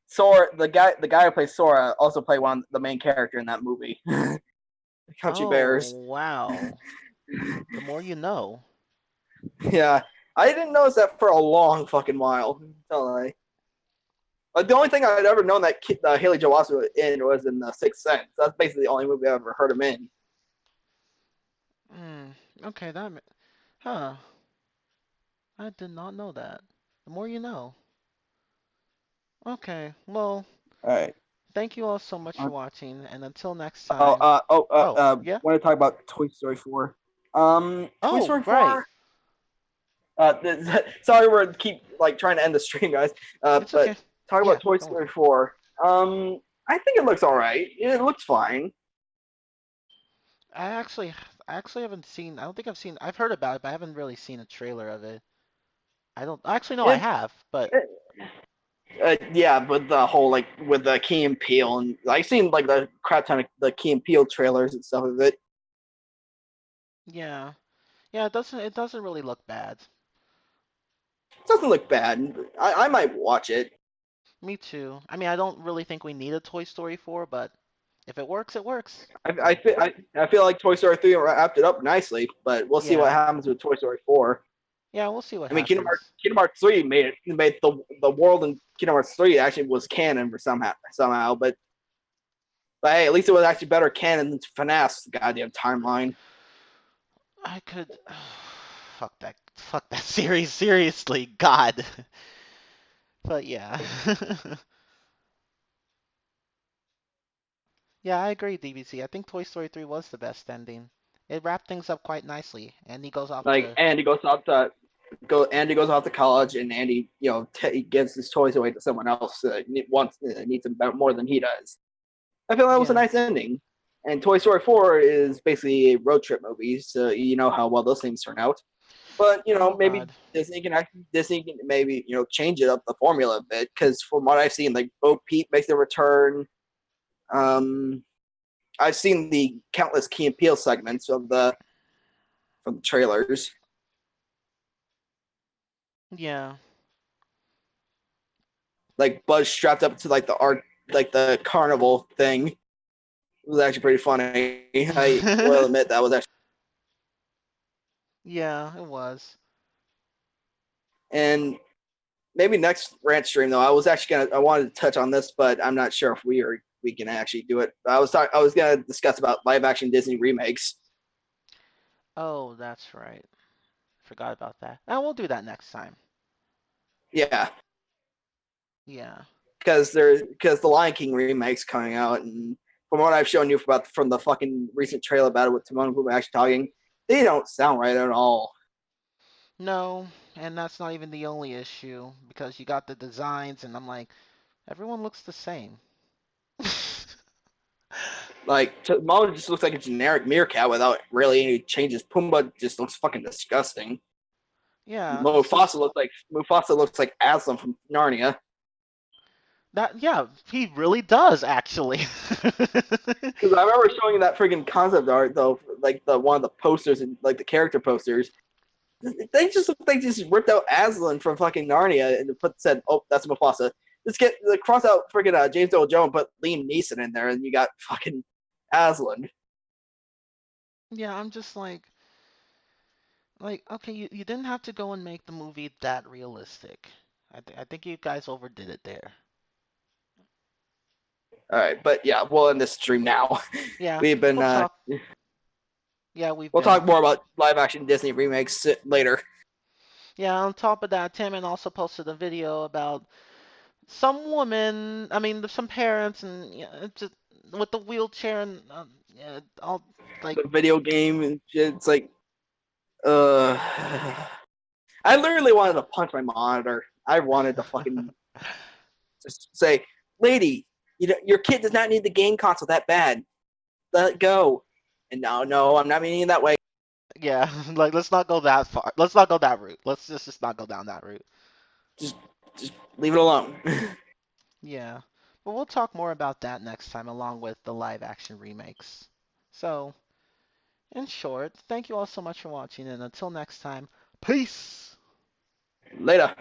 Sora, the guy who plays Sora, also played the main character in that movie, Country Bears. Oh, wow. The more you know. Yeah, I didn't notice that for a long fucking while. Like the only thing I'd ever known that Haley Joel Osment was in was in Sixth Sense. That's basically the only movie I ever heard him in. Hmm. Okay, huh. I did not know that. The more you know. Okay, well, All right. thank you all so much for Uh, watching, and until next time. Oh, yeah? Want to talk about Toy Story 4? Toy Oh, Story right. 4. Sorry, we're keep like trying to end the stream, guys. It's But okay. talk Yeah, about Toy don't worry. Story 4. I think it looks all right. It looks fine. I actually, I actually haven't seen. I don't think I've seen. I've heard about it, but I haven't really seen a trailer of it. I don't. Actually, no, I It's have, but yeah, but the whole like with the Key and Peele, and I've seen like the crap ton of the Key and Peele trailers and stuff of it. yeah, yeah. It doesn't really look bad. It doesn't look bad. I might watch it. Me too. I mean, I don't really think we need a Toy Story 4, but if it works, it works. I feel like Toy Story 3 wrapped it up nicely, but we'll see what Yeah, happens with Toy Story 4. yeah. We'll see what I mean, happens. Kingdom Hearts 3 made the world in Kingdom Hearts 3 actually was canon for somehow, but hey, at least it was actually better canon than FNAF's goddamn timeline. I could. Fuck that. Fuck that series. Seriously, God. But yeah. Yeah, I agree, DBC. I think Toy Story 3 was the best ending. It wrapped things up quite nicely, and he goes off Like to. Andy goes off to college, and Andy he gives his toys away to someone else that needs them more than he does. I feel that was a Yeah. nice ending. And Toy Story 4 is basically a road trip movie, so you know how well those things turn out. But Oh maybe God. Disney can maybe change it up the formula a bit because from what I've seen, like Bo Peep makes a return. Um, I've seen the countless Key and Peele segments from the trailers, Yeah. like Buzz strapped up to like the art, like the carnival thing. It was actually pretty funny. I will admit that was actually. Yeah, it was. And maybe next rant stream though, I wanted to touch on this, but I'm not sure if we are we can actually do it. I was gonna discuss about live action Disney remakes. Oh, that's right. Forgot about that. And we'll do that next time. Yeah, Yeah. because the Lion King remake's coming out, and from what I've shown you about from the fucking recent trailer about it with Timon and Pumbaa actually talking, they don't sound right at all. No, and that's not even the only issue because you got the designs, and I'm like, everyone looks the same. Like Timon just looks like a generic meerkat without really any changes. Pumbaa just looks fucking disgusting. Yeah, see Mufasa looks like Aslan from Narnia. that. Yeah, he really does actually. Because I remember showing you that freaking concept art though, like the one of the posters and like the character posters. They just look like they just ripped out Aslan from fucking Narnia and put said, "Oh, that's Mufasa." Just get cross out freaking James Earl Jones, and put Liam Neeson in there, and you got fucking Aslan. Yeah, I'm just like okay, you didn't have to go and make the movie that realistic. I think you guys overdid it there. All right, but yeah, we'll end this stream now. Yeah, We've been we'll talk. Yeah, we've we'll been. talk more about live action Disney remakes later. Yeah, on top of that, Timon also posted a video about some woman, I mean, some parents, and yeah, just with the wheelchair and yeah, all like, The video game and shit, it's like, uh, I literally wanted to punch my monitor. I wanted to fucking just say, "Lady, your kid does not need the game console that bad. Let it go." And no, I'm not meaning it that way. yeah, like let's not go that far. Let's not go that route. Let's just not go down that route. Just, just leave it alone. Yeah, but we'll talk more about that next time, along with the live action remakes. So, in short, thank you all so much for watching, and until next time, peace. Later.